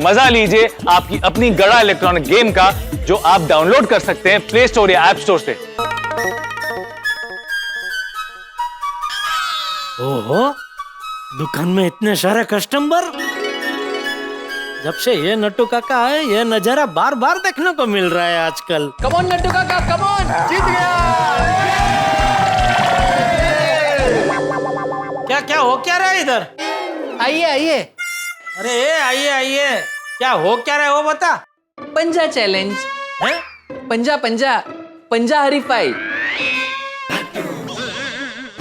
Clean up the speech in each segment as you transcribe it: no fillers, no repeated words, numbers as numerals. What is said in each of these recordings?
मजा लीजिए आपकी अपनी गड़ा इलेक्ट्रॉनिक गेम का, जो आप डाउनलोड कर सकते हैं प्ले स्टोर या ऐप स्टोर से। ओहो, दुकान में इतने सारे कस्टमर। जब से ये नट्टू काका है, ये नजारा बार बार देखने को मिल रहा है आजकल। कम ऑन नट्टू काका, कम ऑन, जीत गया। क्या क्या हो क्या रहा है इधर? आइए आइए। अरे आइए आइए, क्या हो क्या रहा है वो बता। पंजा चैलेंज हैं? पंजा पंजा पंजा हरीफाई।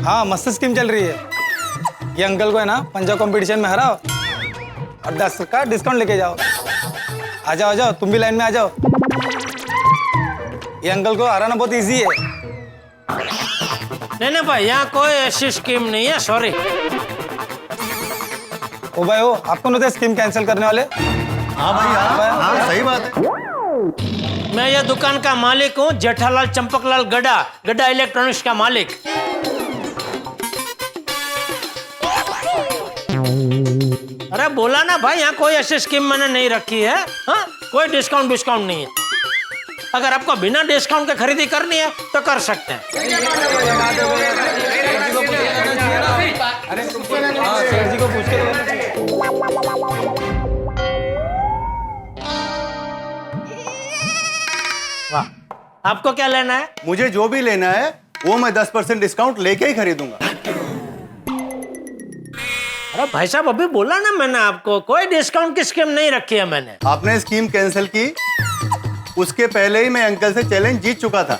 हाँ, मस्त स्कीम चल रही है। ये अंकल को है ना पंजा कंपटीशन में हराओ और 10 का डिस्काउंट लेके जाओ। आ जाओ, तुम भी लाइन में आ जाओ। ये अंकल को हराना बहुत इजी है। नहीं भाई, यहाँ कोई ऐसी स्कीम नहीं है, सॉरी। ओ भाई हो, आपको नहीं स्कीम कैंसिल करने वाले? हाँ भाई, हाँ सही बात है। मैं ये दुकान का मालिक हूँ, जेठालाल चंपकलाल गड्ढा इलेक्ट्रॉनिक्स का मालिक। अरे बोला ना भाई, यहाँ कोई ऐसी स्कीम मैंने नहीं रखी है। हाँ, कोई डिस्काउंट नहीं है। अगर आपको बिना डिस्काउंट के खरीदी करनी है तो कर सकते हैं। वाह, आपको क्या लेना है? मुझे जो भी लेना है वो मैं 10% डिस्काउंट लेके ही खरीदूंगा। अरे भाई साहब, अभी बोला ना मैंने आपको, कोई डिस्काउंट की स्कीम नहीं रखी है मैंने। आपने स्कीम कैंसिल की, उसके पहले ही मैं अंकल से चैलेंज जीत चुका था।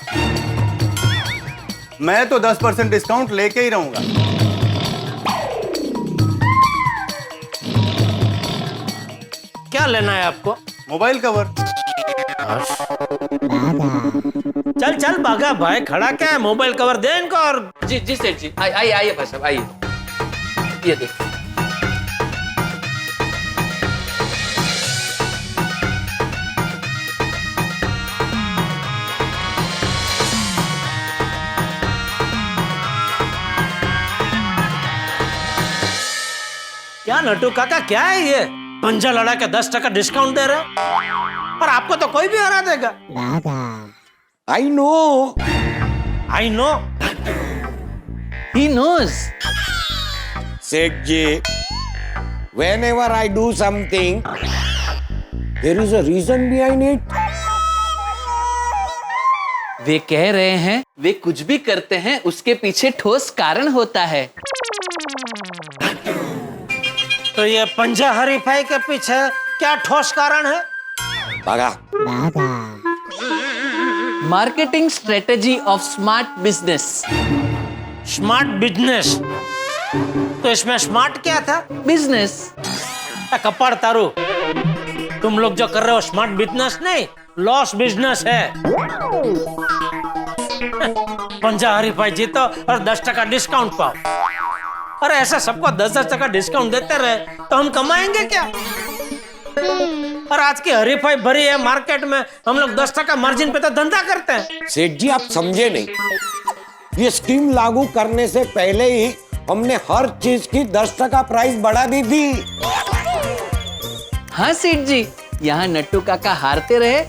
मैं तो 10% डिस्काउंट लेके ही रहूंगा। क्या लेना है आपको? Mobile cover. चल भागा भाई, खड़ा क्या है? मोबाइल कवर दे इनको। और जी जी सेठ जी, आइए भाई साहब, आइए। ये देखो। क्या नट्टू काका, क्या है ये? पंजा लड़ा के 10% डिस्काउंट दे रहे हो, और आपको तो कोई भी हरा देगा। I know. I know. He knows. Setji, whenever I do something, there is a reason behind it. वे कह रहे हैं, वे कुछ भी करते हैं उसके पीछे ठोस कारण होता है। तो ये पंजा हरीफाई के पीछे क्या ठोस कारण है? Baga. Marketing strategy of smart business. Smart business? तो इसमें स्मार्ट क्या था? बिजनेस। कपाड़ तारू, तुम लोग जो कर रहे हो स्मार्ट बिजनेस नहीं, लॉस बिजनेस है। पंजा हरीफाई जीतो और 10% डिस्काउंट पाओ। अरे ऐसा सबको 10% डिस्काउंट देते रहे तो हम कमाएंगे क्या? और आज की हरीफाई भरी है मार्केट में, हम लोग 10% मार्जिन पे तो धंधा करते हैं। सेठ जी, आप समझे नहीं। ये स्कीम लागू करने से पहले ही हमने हर चीज की 10% प्राइस बढ़ा दी थी। हाँ सेठ जी, यहाँ नट्टू काका हारते रहे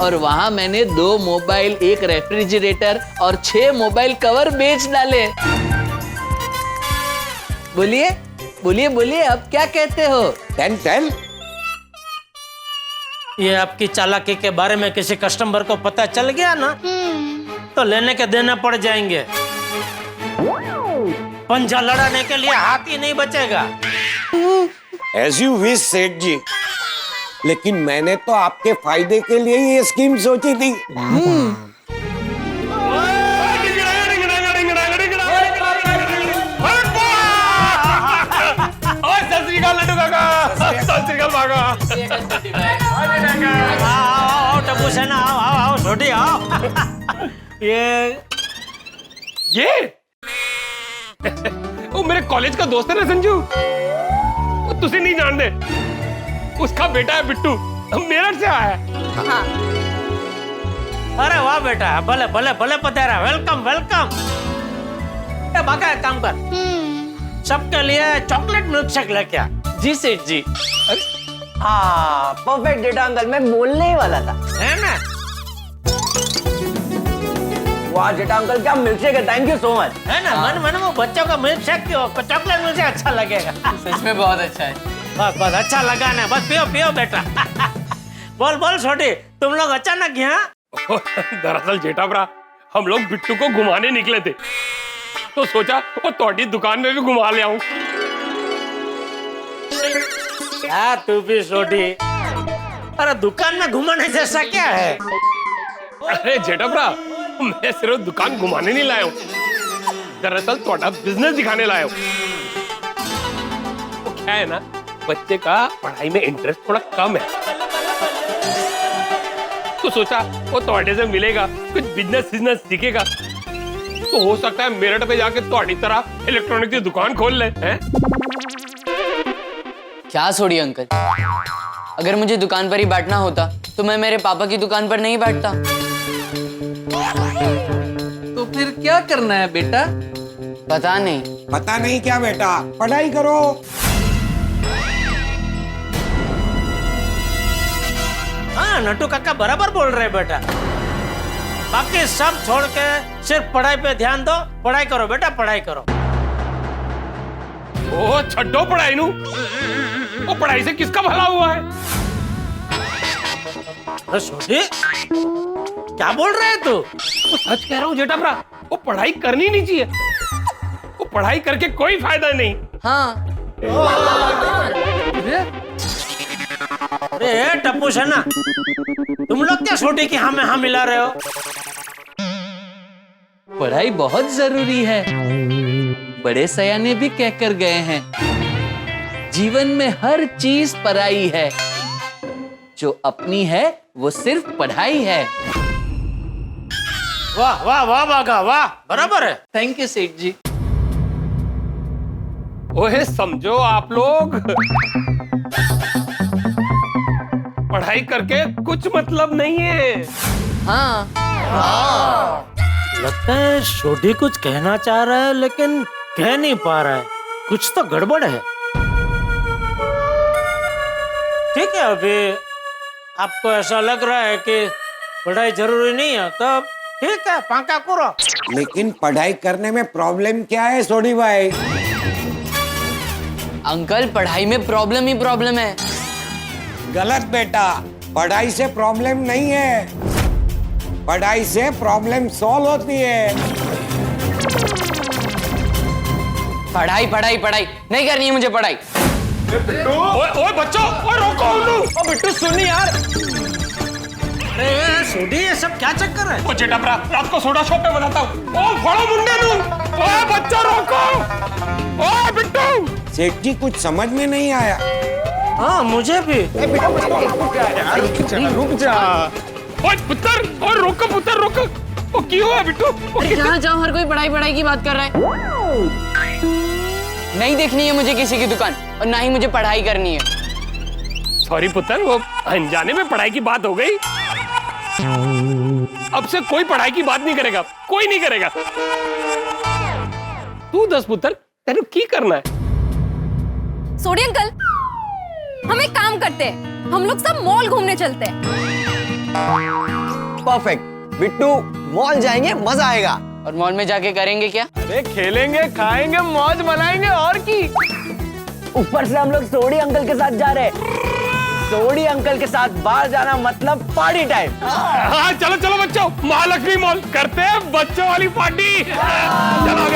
और वहाँ मैंने 2 मोबाइल, 1 रेफ्रिजरेटर और 6 मोबाइल कवर बेच डाले। बोलिए, अब क्या कहते हो? 10. ये आपकी चालाकी के बारे में किसी कस्टमर को पता चल गया ना, तो लेने के देना पड़ जाएंगे। पंजा लड़ाने के लिए हाथ ही नहीं बचेगा। As you wish, सेठ जी। लेकिन मैंने तो आपके फायदे के लिए ही ये स्कीम सोची थी। आओ टप्पू सेना, आओ छोटी आओ। ये वो मेरे कॉलेज का दोस्त है ना संजू, तुझे नहीं जानते, उसका बेटा है बिट्टू, मेरठ से आया है। अरे वाह बेटा, भले भले भले पधारा, वेलकम। बाका एक काम कर, सबके लिए चॉकलेट मिल्क शेक लेके आ। जी सेठ जी। हाँ परफेक्ट जेठा अंकल, मैं बोलने ही वाला था। है ना? वाह जेठा अंकल क्या मिल्कशेक है, थैंक यू सो मच। है ना? मन वो बच्चों का मिल्क शेक क्यों, चॉकलेट मिल्क शेक अच्छा लगेगा। सच में बहुत अच्छा है। बस बस अच्छा लगा ना, बस पियो पियो बेटा। बोल बोल छोटी, तुम लोग अचानक यहाँ? दरअसल जेठा भरा, हम लोग बिट्टू को घुमाने निकले थे, तो सोचा वो तोड़ी दुकान में भी घुमा ले आऊं। तू भी छोटी, अरे दुकान में घुमाने जैसा क्या है? अरे जेठा भरा, मैं सिर्फ दुकान घुमाने नहीं लाया हूँ, दरअसल थोड़ा बिजनेस दिखाने लाया हूँ। तो क्या है ना, बच्चे का पढ़ाई में इंटरेस्ट थोड़ा कम है, तो सोचा वो तोड़े से मिलेगा, कुछ बिजनेस सीखेगा, तो हो सकता है मेरठ पे जाके तोड़ी तरह इलेक्ट्रॉनिक की दुकान खोल ले। हैं? क्या सोड़ी अंकल, अगर मुझे दुकान पर ही बैठना होता तो मैं मेरे पापा की दुकान पर नहीं बैठता। तो फिर क्या करना है बेटा? पता नहीं। पता नहीं क्या बेटा, पढ़ाई करो। हाँ नट्टू काका बराबर बोल रहे बेटा, बाकी सब छोड़ के सिर्फ पढ़ाई पे ध्यान दो। पढ़ाई करो बेटा, पढ़ाई करो। ओ छड्डो पढ़ाई नू, वो पढ़ाई से किसका भला हुआ है? अरे छोटी, क्या बोल रहे है तू? सच कह रहा हूँ जेठा भरा, वो पढ़ाई करनी नहीं चाहिए, वो पढ़ाई करके कोई फायदा नहीं। हाँ। अरे टप्पू शना, तुम लोग क्या छोटी की हाँ में हाँ मिला रहे हो? पढ़ाई बहुत जरूरी है, बड़े सयाने भी कहकर गए हैं, जीवन में हर चीज पराई है, जो अपनी है वो सिर्फ पढ़ाई है। वाह वाह वाह बागा वाह, बराबर है। थैंक यू सेठ जी। ओए समझो आप लोग, पढ़ाई करके कुछ मतलब नहीं है। हाँ। लगता है छोटी कुछ कहना चाह रहा है लेकिन कह नहीं पा रहा है, कुछ तो गड़बड़ है। ठीक है, अभी आपको ऐसा लग रहा है कि पढ़ाई जरूरी नहीं है, तो ठीक है पाका करो। लेकिन पढ़ाई करने में प्रॉब्लम क्या है सोडी भाई? अंकल पढ़ाई में प्रॉब्लम ही प्रॉब्लम है। गलत बेटा, पढ़ाई से प्रॉब्लम नहीं है, पढ़ाई से प्रॉब्लम सॉल्व होती है। पढ़ाई पढ़ाई पढ़ाई नहीं करनी है मुझे पढ़ाई। ओए बच्चों, ओए रोको उन्हें। बिट्टू सुन यार। अरे सोडी, ये सब क्या चक्कर है? ओ जेठा भरा, रात को सोडा शॉप पे बताता हूँ। ओ फड़ो मुंडे नू, ओए बच्चा रोको। ओए बिट्टू। सेठ जी कुछ समझ में नहीं आया। हाँ मुझे भी। रुक जा। ओए पुत्र, ओए रोको पुत्र रोको। ओ क्यों हुआ बिट्टू? जहाँ जाओ हर कोई पढ़ाई पढ़ाई की बात कर रहा है। नहीं देखनी है मुझे किसी की दुकान, और ना ही मुझे पढ़ाई करनी है। सॉरी पुत्र, वो अनजाने में पढ़ाई की बात हो गई। अब से कोई पढ़ाई की बात नहीं करेगा, कोई नहीं करेगा। तू दस पुत्र, तेरे की करना है? सोडी अंकल, हम एक काम करते हैं, हम लोग सब मॉल घूमने चलते हैं। परफेक्ट बिट्टू, मॉल जाएंगे, मजा आएगा। और मॉल में जाके करेंगे क्या? अरे खेलेंगे, खाएंगे, मौज मनाएंगे और की। ऊपर से हम लोग सोडी अंकल के साथ जा रहे हैं। सोडी अंकल के साथ बाहर जाना मतलब पार्टी टाइम। हाँ चलो चलो बच्चों, महालक्ष्मी मॉल करते हैं बच्चों वाली पार्टी। चलो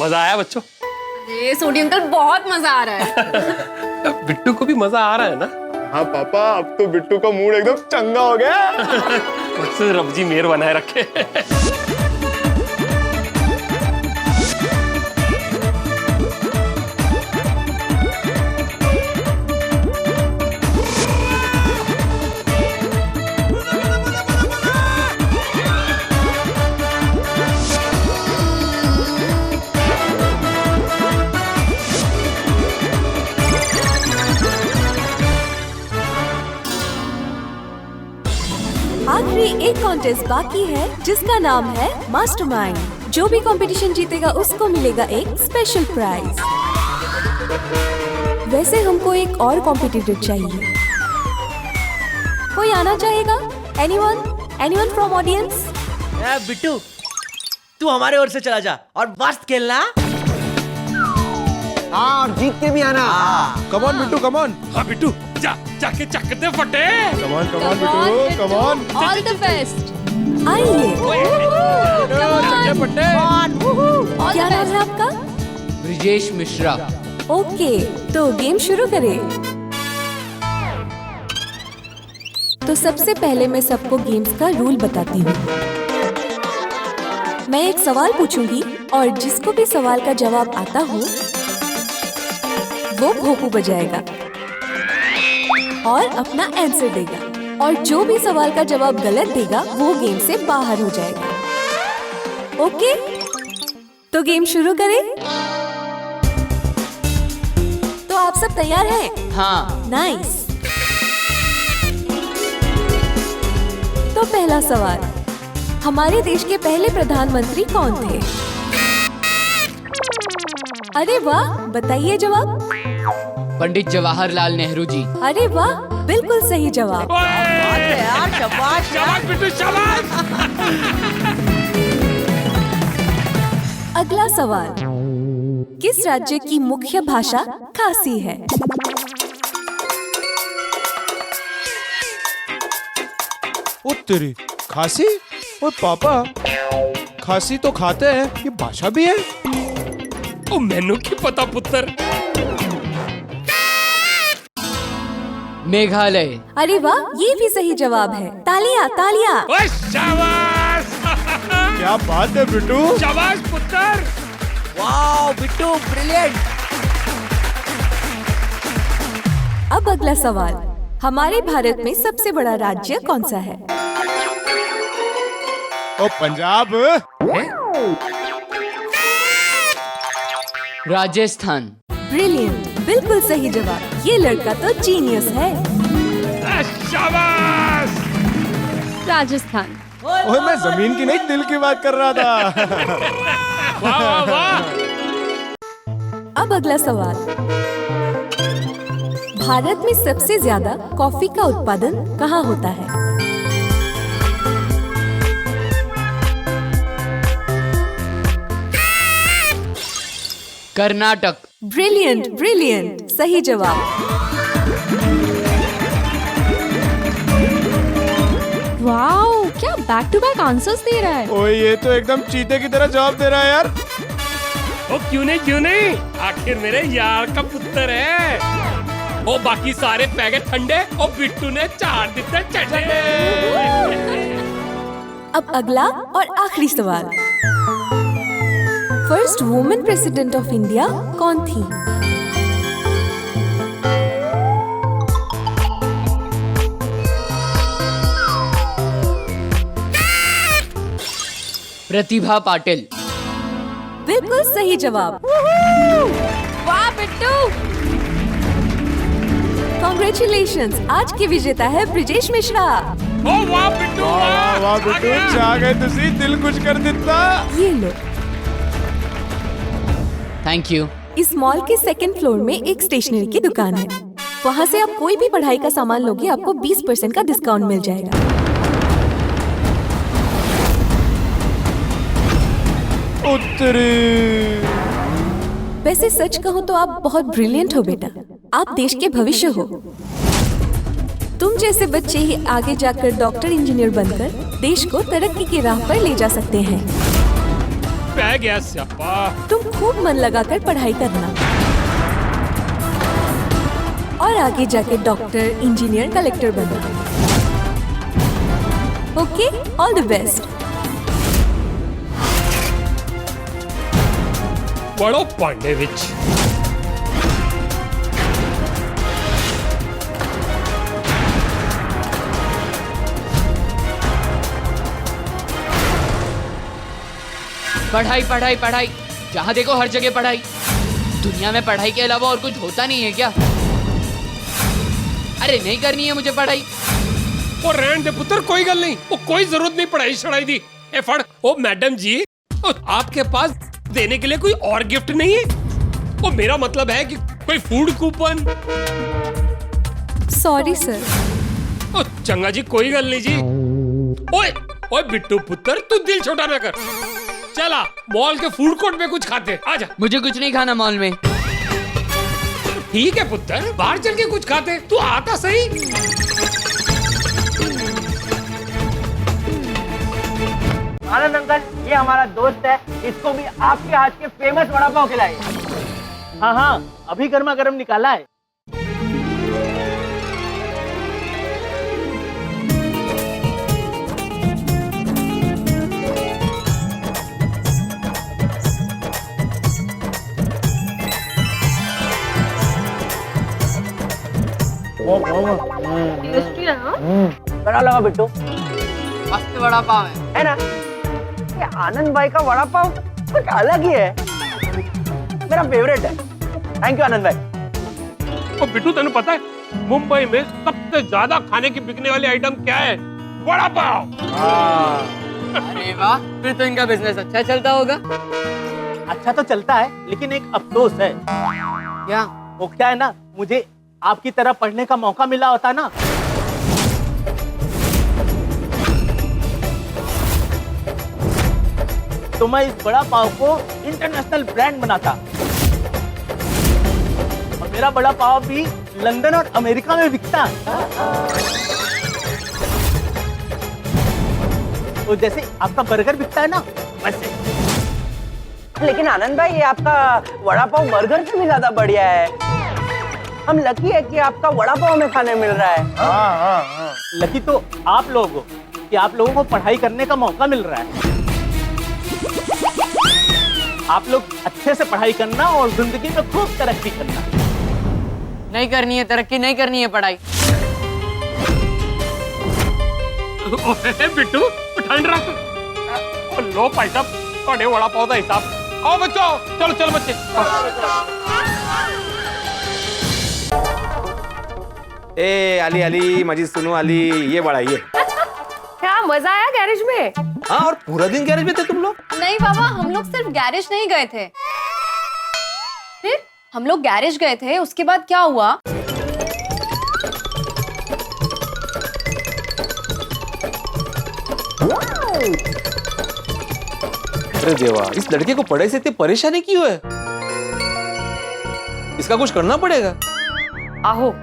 मजा आया बच्चों? अरे सोडी अंकल बहुत मजा आ रहा है। बिट्टू को भी मजा आ रहा है ना? हाँ पापा, अब तो बिट्टू का मूड एकदम चंगा हो गया। बस रब जी मेहर बनाए रखे। आखिरी एक कॉन्टेस्ट बाकी है जिसका नाम है मास्टरमाइंड। जो भी कंपटीशन जीतेगा उसको मिलेगा एक स्पेशल प्राइज। वैसे हमको एक और कॉम्पिटिटर चाहिए। कोई आना चाहेगा? Anyone from audience? बिट्टू, तू हमारे ओर से चला जा और मस्त खेलना। हाँ, और जीत के भी आना। Come on Bittu, come on. हाँ बिट्टू, जाके चक दे फटे। Come on Bittu, come on. All the best. आइए। फटे। क्या नाम है आपका? ब्रिजेश मिश्रा। ओके, तो गेम शुरू करें। तो सबसे पहले मैं सबको गेम्स का रूल बताती हूँ। मैं एक सवाल पूछूंगी और जिसको भी सवाल का जवाब आता हो वो भोंपू बजाएगा और अपना आंसर देगा, और जो भी सवाल का जवाब गलत देगा वो गेम से बाहर हो जाएगा। ओके, तो गेम शुरू करें। तो आप सब तैयार हैं? हाँ। नाइस। तो पहला सवाल, हमारे देश के पहले प्रधानमंत्री कौन थे? अरे वाह, बताइए जवाब। पंडित जवाहरलाल नेहरू जी। अरे वाह, बिल्कुल सही जवाब। शाबाश शाबाश बिट्टू, शाबाश। अगला सवाल, किस राज्य की मुख्य भाषा खासी है? ओ तेरी, खासी? ओ पापा, खासी तो खाते हैं, ये भाषा भी है? ओ मैनू की पता पुत्र। मेघालय। अरे वाह, ये भी सही जवाब है। तालियां तालियां। ओए शाबाश। क्या बात है बिट्टू। शाबाश पुत्र। Wow Bittu, brilliant. अब अगला सवाल, हमारे भारत में सबसे बड़ा राज्य कौन सा है? ओ पंजाब। राजस्थान। ब्रिलियंट, बिल्कुल सही जवाब। ये लड़का तो जीनियस है। शाबाश। राजस्थान। ओए, मैं जमीन की नहीं दिल की बात कर रहा था। वाह वाह वाह। अब अगला सवाल, भारत में सबसे ज्यादा कॉफी का उत्पादन कहाँ होता है? कर्नाटक। ब्रिलियंट ब्रिलियंट, सही जवाब। वाओ, क्या बैक टू बैक आंसर्स दे रहा है। ओए, ये तो एकदम चीते की तरह जवाब दे रहा है यार। ओ क्यों नहीं, आखिर मेरे यार का पुत्र है। ओ बाकी सारे पैकेट ठंडे, और बिट्टू ने 4 दिते चढ़े। अब अगला और आखिरी सवाल, first women president of India कौन थी? प्रतिभा पाटिल। बिल्कुल सही जवाब। वाह बिट्टू। कॉन्ग्रेचुलेशंस, आज के विजेता है ब्रिजेश मिश्रा। ओ वाह बिट्टू, वाह वाह बिट्टू, जा गए तुसी, दिल खुश कर दिता। ये लो। Thank you. इस मॉल के 2nd फ्लोर में एक स्टेशनरी की दुकान है। वहाँ से आप कोई भी पढ़ाई का सामान लोगे, आपको 20% का डिस्काउंट मिल जाएगा। उत्तरी। वैसे सच कहूँ तो आप बहुत ब्रिलियंट हो बेटा। आप देश के भविष्य हो। तुम जैसे बच्चे ही आगे जाकर डॉक्टर, इंजीनियर बनकर देश को तरक्की की राह पर ले जा सकते हैं। पै गया स्यापा। तुम खूब मन लगाकर पढ़ाई करना और आगे जाके डॉक्टर, इंजीनियर, कलेक्टर बनना। Okay, all the best. बड़ो पांडे विच। पढ़ाई पढ़ाई पढ़ाई, जहाँ देखो हर जगह पढ़ाई। दुनिया में पढ़ाई के अलावा और कुछ होता नहीं है क्या? अरे नहीं करनी है मुझे पढ़ाई। वो रहने दे पुत्र, कोई गल नहीं, वो कोई जरूरत नहीं पढ़ाई छड़ाई दी। ए फड़, ओ मैडम जी, ओ आपके पास देने के लिए कोई और गिफ्ट नहीं है? वो मेरा मतलब है कि कोई फूड कूपन। Sorry sir. ओ चंगा जी, कोई गल नहीं जी। ओए ओए बिट्टू पुत्र, तू दिल छोटा ना कर। चला मॉल के फूड कोर्ट में कुछ खाते, आजा। मुझे कुछ नहीं खाना मॉल में। ठीक है पुत्र, बाहर चल के कुछ खाते, तू आता सही। आनंद अंकल, ये हमारा दोस्त है, इसको भी आपके हाथ के फेमस वड़ा पाव खिलाए। हाँ हाँ, अभी गर्मा गर्म निकाला है। बड़ा लगा बिट्टू, मस्त वड़ा पाव है ना? ये आनंद भाई का वड़ा पाव कुछ अलग ही है, मेरा फेवरेट है। थैंक यू आनंद भाई। ओ बिट्टू, तेन पता है मुंबई में सबसे ज्यादा खाने की बिकने वाली आइटम क्या है? वड़ा पाव। अरे वाह, फिर तो इनका बिजनेस अच्छा चलता होगा। अच्छा तो चलता है, लेकिन एक अफसोस है। क्या? वो क्या है ना, मुझे आपकी तरह पढ़ने का मौका मिला होता ना, तो मैं इस बड़ा पाव को इंटरनेशनल ब्रांड बनाता और मेरा बड़ा पाव भी लंदन और अमेरिका में बिकता। तो जैसे आपका बर्गर बिकता है ना, वैसे। लेकिन आनंद भाई, ये आपका वड़ा पाव बर्गर से भी ज्यादा बढ़िया है। हम लकी है कि आपका वड़ा पाव में खाने मिल रहा है। लकी तो आप लोग हो कि आप लोगों को पढ़ाई करने का मौका मिल रहा है। आप लोग अच्छे से पढ़ाई करना और जिंदगी में खूब तरक्की करना। नहीं करनी है तरक्की, नहीं करनी है पढ़ाई। बिट्टू ठंड रख। लो भाई साहब, थोड़े वड़ा पाव का हिसाब। आओ बच्चों, चलो चलो बच्चे। ए अली अली, मजी सुनो अली, ये बड़ा ये। क्या मजा आया गैरेज में? हाँ, और पूरा दिन गैरेज में थे तुम लोग? नहीं बाबा, हम लोग सिर्फ गैरेज नहीं गए थे। फिर हम लोग गैरेज गए थे, उसके बाद क्या हुआ? अरे देवा, इस लड़के को पढ़ाई से इतनी परेशानी क्यों है? इसका कुछ करना पड़ेगा। आहो,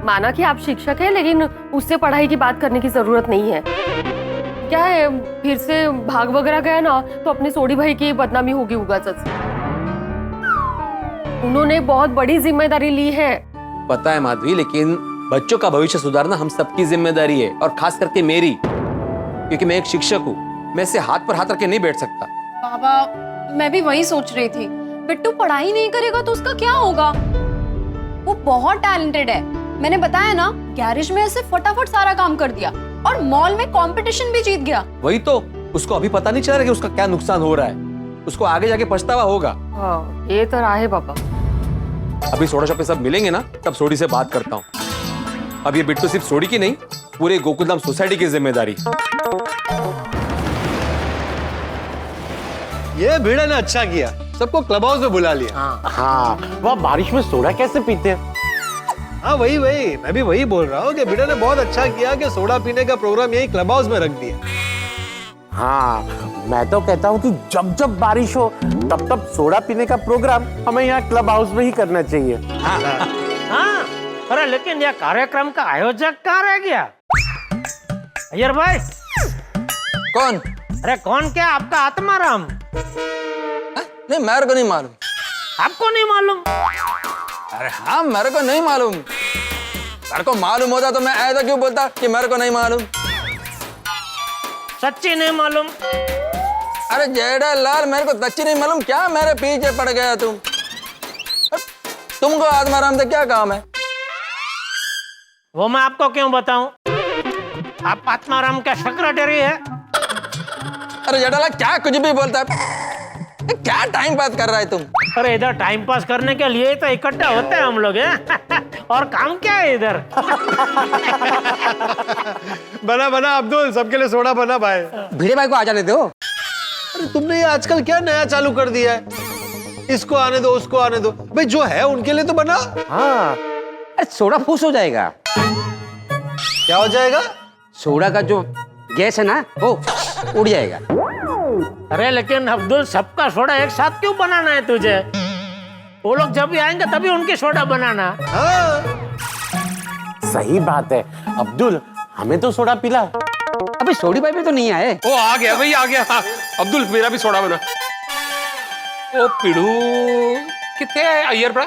माना कि आप शिक्षक हैं, लेकिन उससे पढ़ाई की बात करने की जरूरत नहीं है। क्या है, फिर से भाग वगैरह गया ना तो अपने सोडी भाई की बदनामी होगी उगाच। उन्होंने बहुत बड़ी जिम्मेदारी ली है। पता है माधवी, लेकिन बच्चों का भविष्य सुधारना हम सबकी जिम्मेदारी है, और खास करके मेरी, क्योंकि मैं एक शिक्षक हूँ। मैं इससे हाथ पर हाथ रख के नहीं बैठ सकता। बाबा, मैं भी वही सोच रही थी। बिट्टू पढ़ाई नहीं करेगा तो उसका क्या होगा? वो बहुत टैलेंटेड है। मैंने बताया ना, गैरेज में ऐसे फटाफट सारा काम कर दिया और मॉल में कंपटीशन भी जीत गया। वही तो, उसको अभी पता नहीं चल रहा कि उसका क्या नुकसान हो रहा है। उसको आगे जाके पछतावा होगा। हाँ, ये तो रहा है बाबा। अभी सोडा शॉप पे सब मिलेंगे ना, तब सोडी से बात करता हूँ। अब ये बिट्टू सिर्फ सोडी की नहीं, पूरे गोकुलधाम सोसाइटी की जिम्मेदारी। ये भिड़ा ने अच्छा किया, सबको क्लब हाउस में बुला लिया। हाँ, वह बारिश में सोडा कैसे पीते हैं? हाँ वही मैं भी वही बोल रहा हूँ कि भिड़ा ने बहुत अच्छा किया कि सोडा पीने का प्रोग्राम यही क्लब हाउस में रख दिया। हाँ, मैं तो कहता हूँ कि जब जब बारिश हो तब तब सोडा पीने का प्रोग्राम हमें यहाँ क्लब हाउस में ही करना चाहिए। हाँ, अरे लेकिन यह कार्यक्रम का आयोजक कहाँ रह गया? अय्यर भाई। कौन? अरे कौन क्या आपका आत्माराम? नहीं मेरे को नहीं मालूम। आपको नहीं मालूम? अरे हाँ मेरे को नहीं मालूम। मेरे को मालूम होता तो मैं ऐसा क्यों बोलता कि मेरे को नहीं मालूम। सच्ची नहीं मालूम? अरे जेठालाल मेरे को सच्ची नहीं मालूम क्या मेरे पीछे पड़ गया तुम? तुमको आत्माराम से क्या काम है? वो मैं आपको क्यों बताऊं? आप आत्माराम का सेक्रेटरी है। अरे जेठालाल क्या कुछ भी बोलता है? क्या टाइम पास कर रहा है तुम? अरे इधर टाइम पास करने के लिए तो इकट्ठा होते हैं हम लोग हैं। और काम क्या है इधर? बना बना अब्दुल, सबके लिए सोडा बना भाई। भिड़े भाई को आ जाने दो। अरे तुमने ये आजकल क्या नया चालू कर दिया है? इसको आने दो उसको आने दो, भाई जो है उनके लिए तो बना। हाँ अरे सोडा फूस हो जाएगा। क्या हो जाएगा? सोडा का जो गैस है ना वो उड़ जाएगा। अरे लेकिन अब्दुल सबका सोडा एक साथ क्यों बनाना है तुझे? वो लोग जब भी आएंगे तभी उनकी सोडा बनाना। हाँ सही बात है अब्दुल, हमें तो सोडा पिला। अभी सोडी भाई भी तो नहीं आए। ओ आ गया भाई आ गया। हाँ, अब्दुल मेरा भी सोडा बना। ओ पिड़ू कितने अय्यर पड़ा?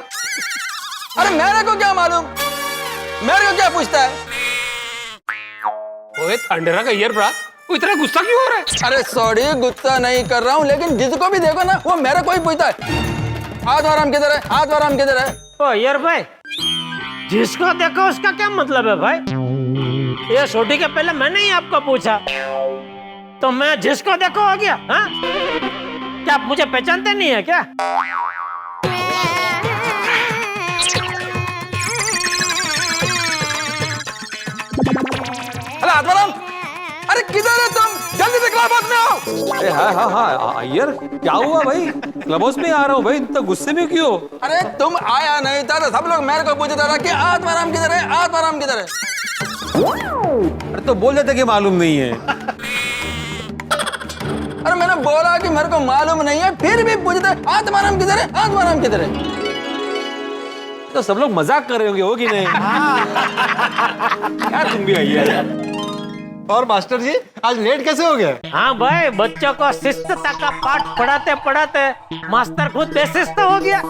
अरे मेरे को क्या मालूम, मेरे को क्या पूछता है? ओए थंडेरा का अय्यर पड़ा, वो इतना गुस्सा क्यों हो रहा है? अरे सॉरी गुस्सा नहीं कर रहा हूँ, लेकिन जिसको भी देखो ना वो मेरे को ही पूछता है आत्माराम किधर है, आत्माराम किधर है। ओ यार भाई, जिसको देखो उसका क्या मतलब है भाई? ये छोटी के पहले मैंने ही आपको पूछा तो मैं जिसको देखो हो गया। हाँ क्या आप मुझे पहचानते नहीं है क्या? अरे आत्माराम, अरे किधर है तुम? जल्दी से क्लब हाउस में आओ। अरे हाँ हाँ हाँ अय्यर क्या हुआ भाई? क्लब हाउस में आ रहा हूँ भाई, तो गुस्से में क्यों? अरे तुम आया नहीं था तो सब लोग मेरे को पूछता था कि आत्माराम किधर है, आत्माराम किधर है। अरे तो बोल देते कि मालूम नहीं है। अरे मैंने बोला कि मेरे को मालूम नहीं है, फिर भी पूछते आत्माराम किधर है, आत्माराम किधर है। तो सब लोग मजाक कर रहे होंगे, हो कि नहीं? क्या तुम भी अय्यर? और मास्टर जी आज लेट कैसे हो गए? हाँ भाई, बच्चों को शिस्तता का पाठ पढ़ाते पढ़ाते मास्टर खुद बेशिस्त हो गया।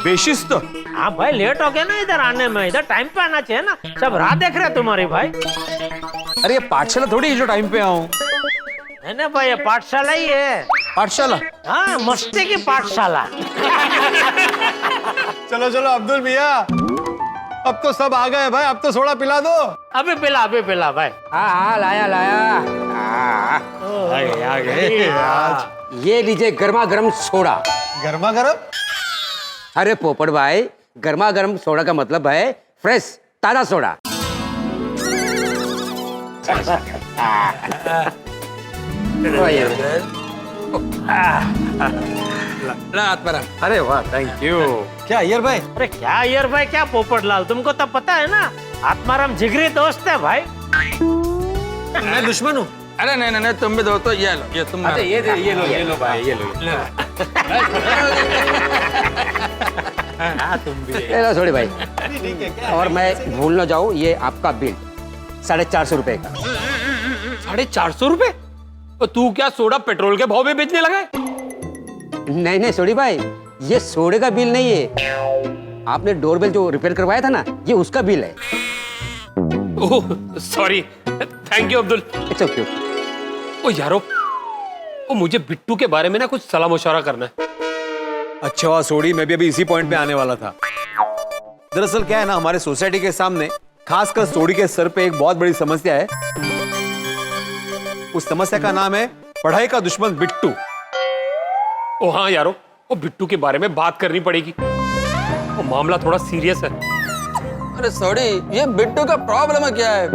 बेशिस्त? हाँ भाई, लेट हो गया ना इधर आने में। इधर टाइम पे आना चाहिए ना, सब राह देख रहे तुम्हारी भाई। अरे ये पाठशाला थोड़ी है जो टाइम पे आऊं। है ना भाई, ये पाठशाला ही है। पाठशाला? हाँ, मस्ती की पाठशाला। चलो चलो अब्दुल मियाँ, अब तो सब आ गए भाई, अब तो सोडा पिला दो। अभी पिला भाई। हाँ हाँ लाया लाया। आ गए ये लीजिए गर्मा गर्म सोडा। गर्मा गर्म? अरे पोपट भाई, गर्मा गर्म सोडा का मतलब है फ्रेश ताजा सोडा। अरे वाह, थैंक यू। क्या अय्यर भाई? अरे क्या अय्यर भाई, क्या पोपटलाल, तुमको तो पता है ना आत्माराम जिगरी दोस्त है भाई। मैं दुश्मन हूँ? अरे नहीं नहीं तुम भी दोस्तों, ये लो, ये तुम। अच्छा ये लो भाई, ये लो। हाँ तुम भी। ले लो छोड़ी भाई। और मैं भूल ना जाऊँ, ये आपका बिल 450 रुपए का। 450 रुपए? तो तू क्या सोडा पेट्रोल के भाव में बेचने लगा है? नहीं नहीं सोडी भाई, ये सोडे का बिल नहीं है। आपने डोरबेल जो रिपेयर करवाया था ना, ये उसका बिल है। Oh sorry, thank you Abdul. It's okay. ओ यारो, ओ मुझे बिट्टू के बारे में ना कुछ सलाह मशवरा करना है। अच्छा हुआ सोडी, मैं भी अभी इसी पॉइंट पे आने वाला था। दरअसल क्या है ना, हमारे सोसाइटी के सामने खासकर सोडी के सर पे एक बहुत बड़ी समस्या है। उस समस्या का नाम है पढ़ाई का दुश्मन बिट्टू। ओ हाँ यारो, ओ बिट्टू के बारे में बात करनी पड़ेगी। वो मामला थोड़ा सीरियस है। अरे सॉरी, ये बिट्टू का प्रॉब्लम है क्या है?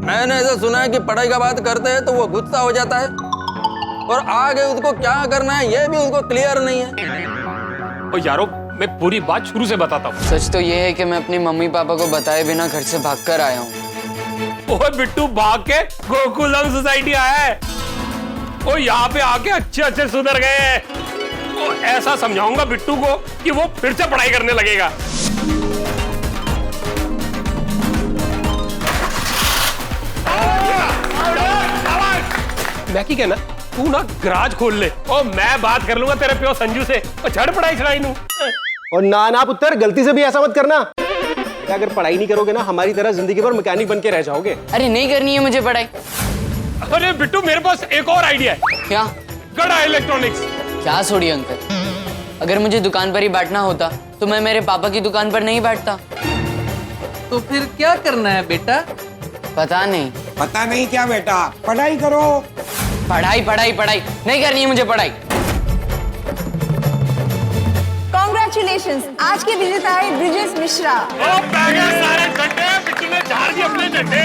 मैंने ऐसा सुना है कि पढ़ाई का बात करते हैं तो वो गुस्सा हो जाता है, और आगे उसको क्या करना है ये भी उसको क्लियर नहीं है। ओ यारो, मैं पूरी बात शुरू से बताता हूँ। सच तो ये है कि मैं अपनी मम्मी पापा को बताए बिना घर से भागकर आया हूँ। ओए बिट्टू भाग के गोकुलम सोसाइटी आया है। ओ यहाँ पे आके अच्छे अच्छे सुधर गए हैं। ओ ऐसा समझाऊंगा बिट्टू को कि वो फिर से पढ़ाई करने लगेगा। मैं की कहना तू ना गराज खोल ले और मैं बात कर लूंगा तेरे प्यो संजू से और छड़ पढ़ाई छड़ाई नू। और ना पुत्र, गलती से भी ऐसा मत करना। अगर पढ़ाई नहीं करोगे ना, हमारी तरह जिंदगी भर मैकेनिक बन के रह जाओगे। अरे नहीं करनी है मुझे पढ़ाई। अरे बिट्टू मेरे पास एक और आइडिया है। क्या? गड़ा इलेक्ट्रॉनिक्स। क्या छोड़ी अंकल, अगर मुझे दुकान पर ही बैठना होता तो मैं मेरे पापा की दुकान पर नहीं बैठता। तो फिर क्या करना है बेटा? पता नहीं। पता नहीं क्या बेटा, पढ़ाई करो। पढ़ाई पढ़ाई पढ़ाई नहीं करनी है मुझे पढ़ाई। कॉन्ग्रेचुलेशंस, आज के विजेता है ब्रिजेश मिश्रा। सारे झंडे बिट्टू ने झाड़ दिए अपने झंडे।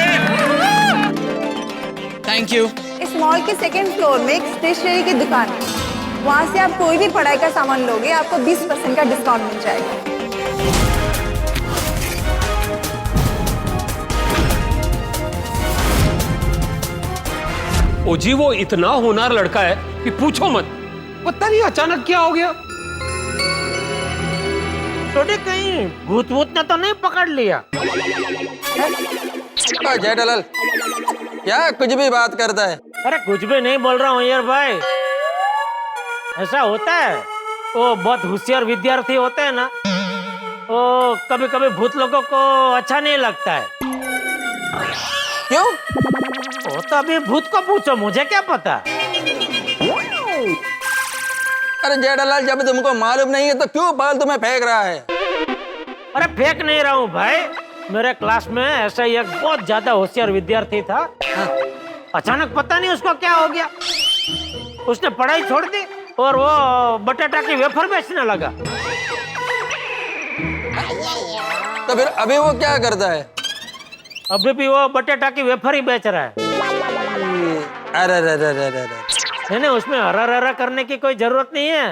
Thank you. इस मॉल के सेकंड फ्लोर में एक स्टेशनरी की दुकान है, वहाँ से आप कोई भी पढ़ाई का सामान लोगे आपको 20% का डिस्काउंट मिल जाएगा। ओ जी वो इतना होनहार लड़का है कि पूछो मत। पता नहीं अचानक क्या हो गया। छोटे कहीं भूत भूत ने तो नहीं पकड़ लिया? जेठालाल क्या कुछ भी बात करता है? अरे कुछ भी नहीं बोल रहा हूँ यार भाई, ऐसा होता है। वो बहुत होशियार विद्यार्थी होते हैं ना, वो कभी कभी भूत लोगों को अच्छा नहीं लगता है। क्यों? वो तो अभी भूत को पूछो, मुझे क्या पता। अरे जेठालाल जब तुमको मालूम नहीं है तो क्यों फालतू में फेंक रहा है? अरे फेंक नहीं रहा हूँ भाई, मेरे क्लास में ऐसा एक बहुत ज्यादा होशियार विद्यार्थी था। अचानक पता नहीं उसको क्या हो गया, उसने पढ़ाई छोड़ दी और वो बटाटा की वेफर बेचने लगा। तो फिर अभी वो क्या करता है? अभी भी वो बटाटा की वेफर ही बेच रहा है। अरे नहीं, उसमें हरा करने की कोई जरूरत नहीं है।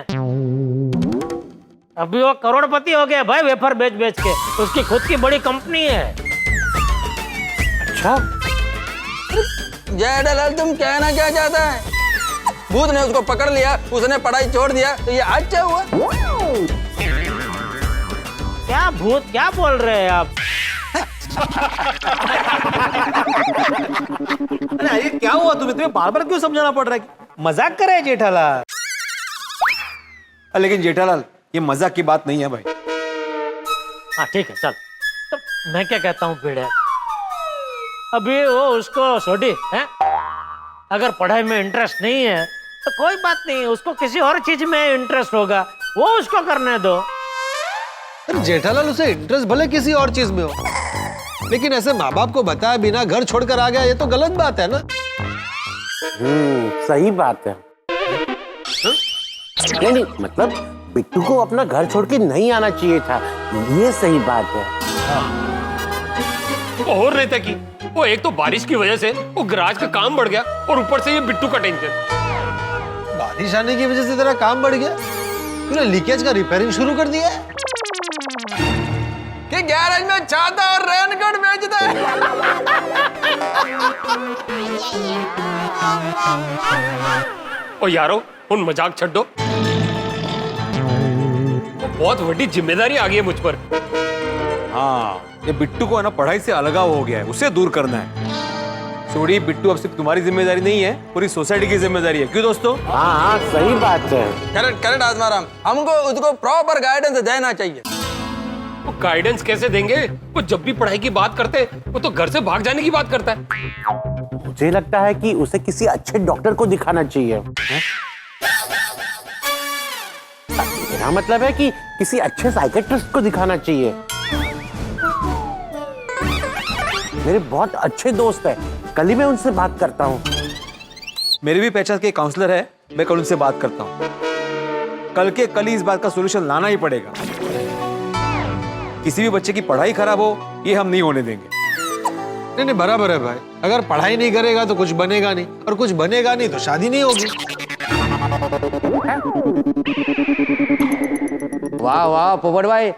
अभी वो करोड़पति हो गया भाई वेफर बेच बेच के, उसकी खुद की बड़ी कंपनी है। अच्छा जेठालाल तुम कहना क्या चाहता है? भूत ने उसको पकड़ लिया, उसने पढ़ाई छोड़ दिया, तो ये अच्छा हुआ? क्या भूत, क्या बोल रहे हैं आप? अरे ये क्या हुआ तुम्हें बार बार क्यों समझाना पड़ रहा है? मजाक कर रहे हैं जेठालाल। लेकिन जेठालाल ये मजाक की बात नहीं है भाई। हाँ ठीक है चल, तो मैं क्या कहता हूँ भिड़े, अभी वो उसको छोड़ी है, अगर पढ़ाई में इंटरेस्ट नहीं है तो कोई बात नहीं, उसको किसी और चीज में इंटरेस्ट होगा, वो उसको करने दो। जेठालाल उसे इंटरेस्ट भले किसी और चीज में हो, लेकिन ऐसे माँ बाप को बताया बिना घर छोड़कर आ गया, ये तो गलत बात है ना। सही बात है। नहीं मतलब बिट्टू को अपना घर छोड़ के नहीं आना चाहिए था, ये सही बात है। और नहीं था कि वो एक तो बारिश की वजह से वो गराज का काम बढ़ गया और ऊपर से ये बिट्टू का टेंशन। बारिश आने की वजह से तेरा काम बढ़ गया? तूने लीकेज का रिपेयरिंग शुरू कर दिया है? कि गैरेज में छाता और रेनकोट बेचता है। ओ यारो उन मजाक छੱड दो, बहुत बड़ी जिम्मेदारी आ गई है मुझ पर। हाँ ये बिट्टू को है ना पढ़ाई से अलगाव हो गया है, उसे दूर करना है। सोडी बिट्टू अब सिर्फ तुम्हारी जिम्मेदारी नहीं है, पूरी सोसाइटी की जिम्मेदारी है। क्यों दोस्तों? हाँ सही बात है। करेक्ट आत्माराम, हमको उसको प्रॉपर गाइडेंस देना चाहिए। वो गाइडेंस कैसे देंगे? वो जब भी पढ़ाई की बात करते वो तो घर से भाग जाने की बात करता है। मुझे लगता है कि उसे किसी अच्छे डॉक्टर को दिखाना चाहिए। मेरा मतलब है कि किसी अच्छे साइकेट्रिस्ट को दिखाना चाहिए। मेरे बहुत अच्छे दोस्त हैं, कल ही मैं उनसे बात करता हूँ। मेरे भी पहचान के काउंसलर है, मैं कल उनसे बात करता हूँ। कल के कल ही इस बात का सॉल्यूशन लाना ही पड़ेगा। किसी भी बच्चे की पढ़ाई खराब हो ये हम नहीं होने देंगे। नहीं बराबर है भाई, अगर पढ़ाई नहीं करेगा तो कुछ बनेगा नहीं, और कुछ बनेगा नहीं तो शादी नहीं होगी। वाह वाह पोपट भाई,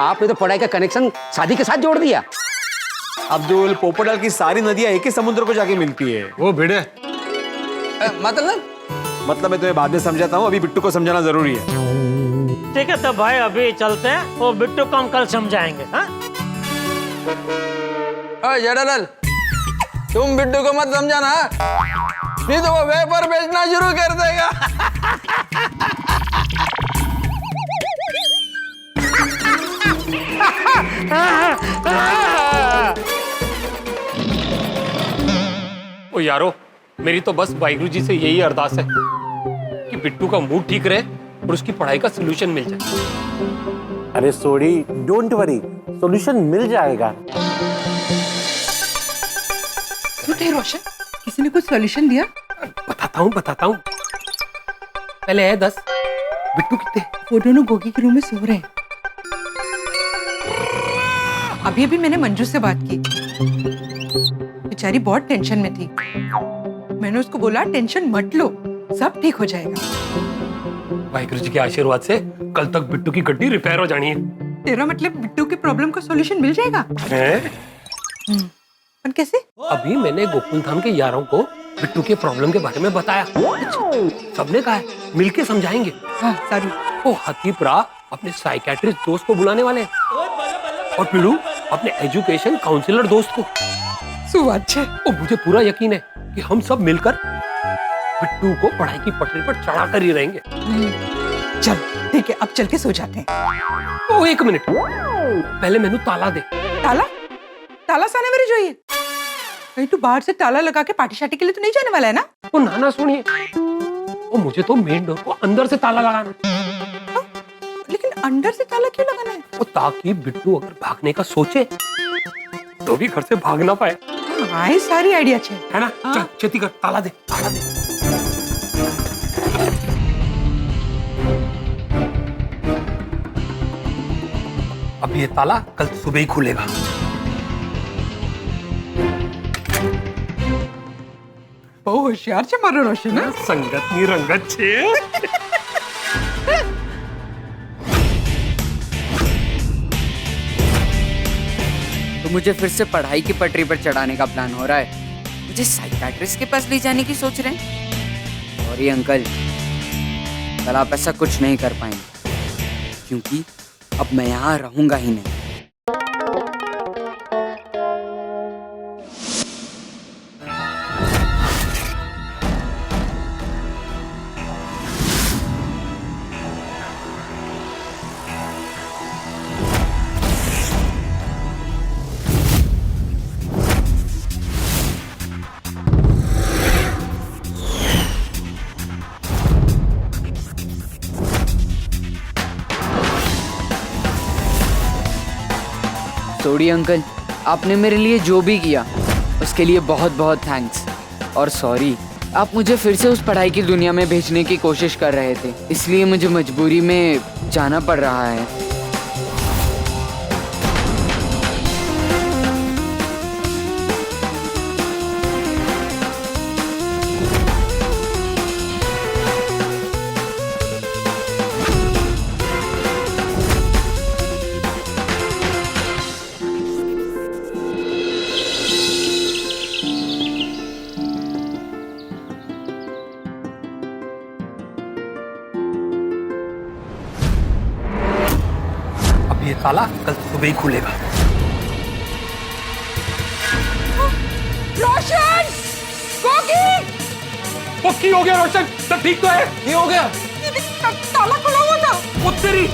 आपने तो पढ़ाई का कनेक्शन शादी के साथ जोड़ दिया। अब्दुल, पोपटलाल की सारी नदियां एक ही समुद्र को जाके मिलती है। वो भिड़े मतलब मैं तुम्हें बाद में समझाता हूँ, अभी बिट्टू को समझाना जरूरी है। ठीक है तो भाई अभी चलते हैं, वो बिट्टू को हम कल समझाएंगे। हाँ जेठालाल तुम बिट्टू को मत समझाना। नहीं तो वो वेपर बेचना शुरू कर देगा। ओ यारो, मेरी तो बस वाहिगुरु जी से यही अरदास है कि बिट्टू का मूड ठीक रहे और उसकी पढ़ाई का सलूशन मिल जाए। अरे सोडी, डोंट वरी, सॉल्यूशन मिल जाएगा। रोशन, किसी ने कुछ सॉल्यूशन दिया? बताता हूँ। पहले है 10। बिट्टू कितने? वो दोनों गोगी के रूम में सो रहे हैं। अभी अभी मैंने मंजू से बात की, बेचारी बहुत टेंशन में थी। मैंने उसको बोला टेंशन मत लो, सब ठीक हो जाएगा। वाहिगुरु जी के आशीर्वाद से कल तक बिट्टू की गड्डी रिपेयर हो जानी है। तेरा मतलब बिट्टू की प्रॉब्लम का सॉल्यूशन मिल जाएगा? पर कैसे? अभी मैंने गोकुल धाम के यारों को बिट्टू के प्रॉब्लम के बारे में बताया। सबने कहा है मिलके समझाएंगे। हाँ, सारू। वो हतीपुरा अपने साइकेट्रिस्ट दोस्त को बुलाने वाले हैं और पिड़ू अपने एजुकेशन काउंसलर दोस्त को। सुअच्छे। और मुझे पूरा यकीन है कि हम सब मिलकर बिट्टू को पढ़ाई की पटरी पर चढ़ा कर ही रहेंगे। चल ठीक है, अब चल के सो जाते हैं। ओ 1 मिनट, पहले मैंने ताला दे। ताला? ताला साने मेरे जो ये कहीं तू बाहर से ताला लगा के पार्टी शार्टी के लिए तो नहीं जाने वाला है ना? वो नाना सुनिए, वो मुझे तो मेन डोर को अंदर से ताला लगाना है। लेकिन अंदर से ताला क्यों लगाना है? वो ताकि बिट्टू अगर भागने का सोचे तो भी घर से भाग ना पाए। हाँ, ये सारी आइडिया अच्छी है ना? चल छेती कर, ताला दे। अब ये ताला कल सुबह ही खुलेगा। बहुत होशियार छे मारो रोशन। संगत नी रंगत छे। तो मुझे फिर से पढ़ाई की पटरी पर चढ़ाने का प्लान हो रहा है। मुझे साइकियाट्रिस्ट के पास ले जाने की सोच रहे हैं। सॉरी अंकल, कल आप ऐसा कुछ नहीं कर पाएंगे क्योंकि अब मैं यहाँ रहूंगा ही नहीं। सोडी अंकल, आपने मेरे लिए जो भी किया उसके लिए बहुत बहुत थैंक्स। और सॉरी, आप मुझे फिर से उस पढ़ाई की दुनिया में भेजने की कोशिश कर रहे थे, इसलिए मुझे मजबूरी में जाना पड़ रहा है। ये ताला कल सुबह ही खुलेगा। रोशन! गोगी! वो की हो गया रोशन? सब ठीक तो है? ये हो गया? ताला खुला हुआ था। वो तेरी,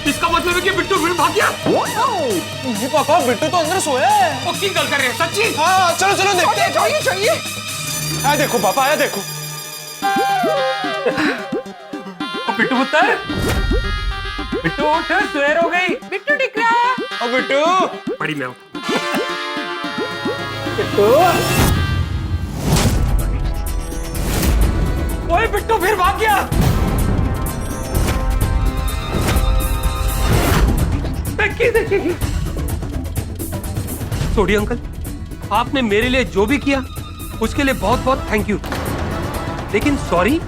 इसका मतलब है कि बिट्टू फिर भाग गया? नहीं पापा, बिट्टू तो अंदर सोया है। वो की गल कर रहे हैं? सच्ची? हाँ, चलो चलो देखते हैं। चाहिए। आया देखो पापा, आया देखो। बिट्टू पुत्र, बिट्टू उठ, सवेर हो गई। बिट्टू दिख रहा है। ओ बिट्टू, बड़ी मैं बिट्टू। ओए बिट्टू फिर भाग गया। देखिए। सोडी अंकल, आपने मेरे लिए जो भी किया उसके लिए बहुत बहुत थैंक यू। लेकिन सॉरी,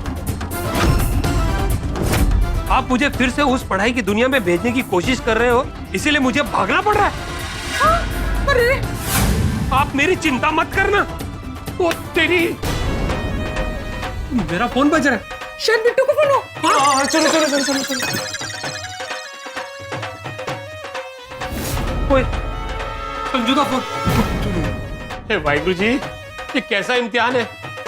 आप मुझे फिर से उस पढ़ाई की दुनिया में भेजने की कोशिश कर रहे हो, इसीलिए मुझे भागना पड़ रहा है। अरे! आप मेरी चिंता मत करना। वो तेरी, मेरा फोन बज रहा है। शायद बिट्टू को फोन हो। हाँ, चलो। ओए, संजू का फोन। हे वाहिगुरु जी, ये कैसा इम्तिहान है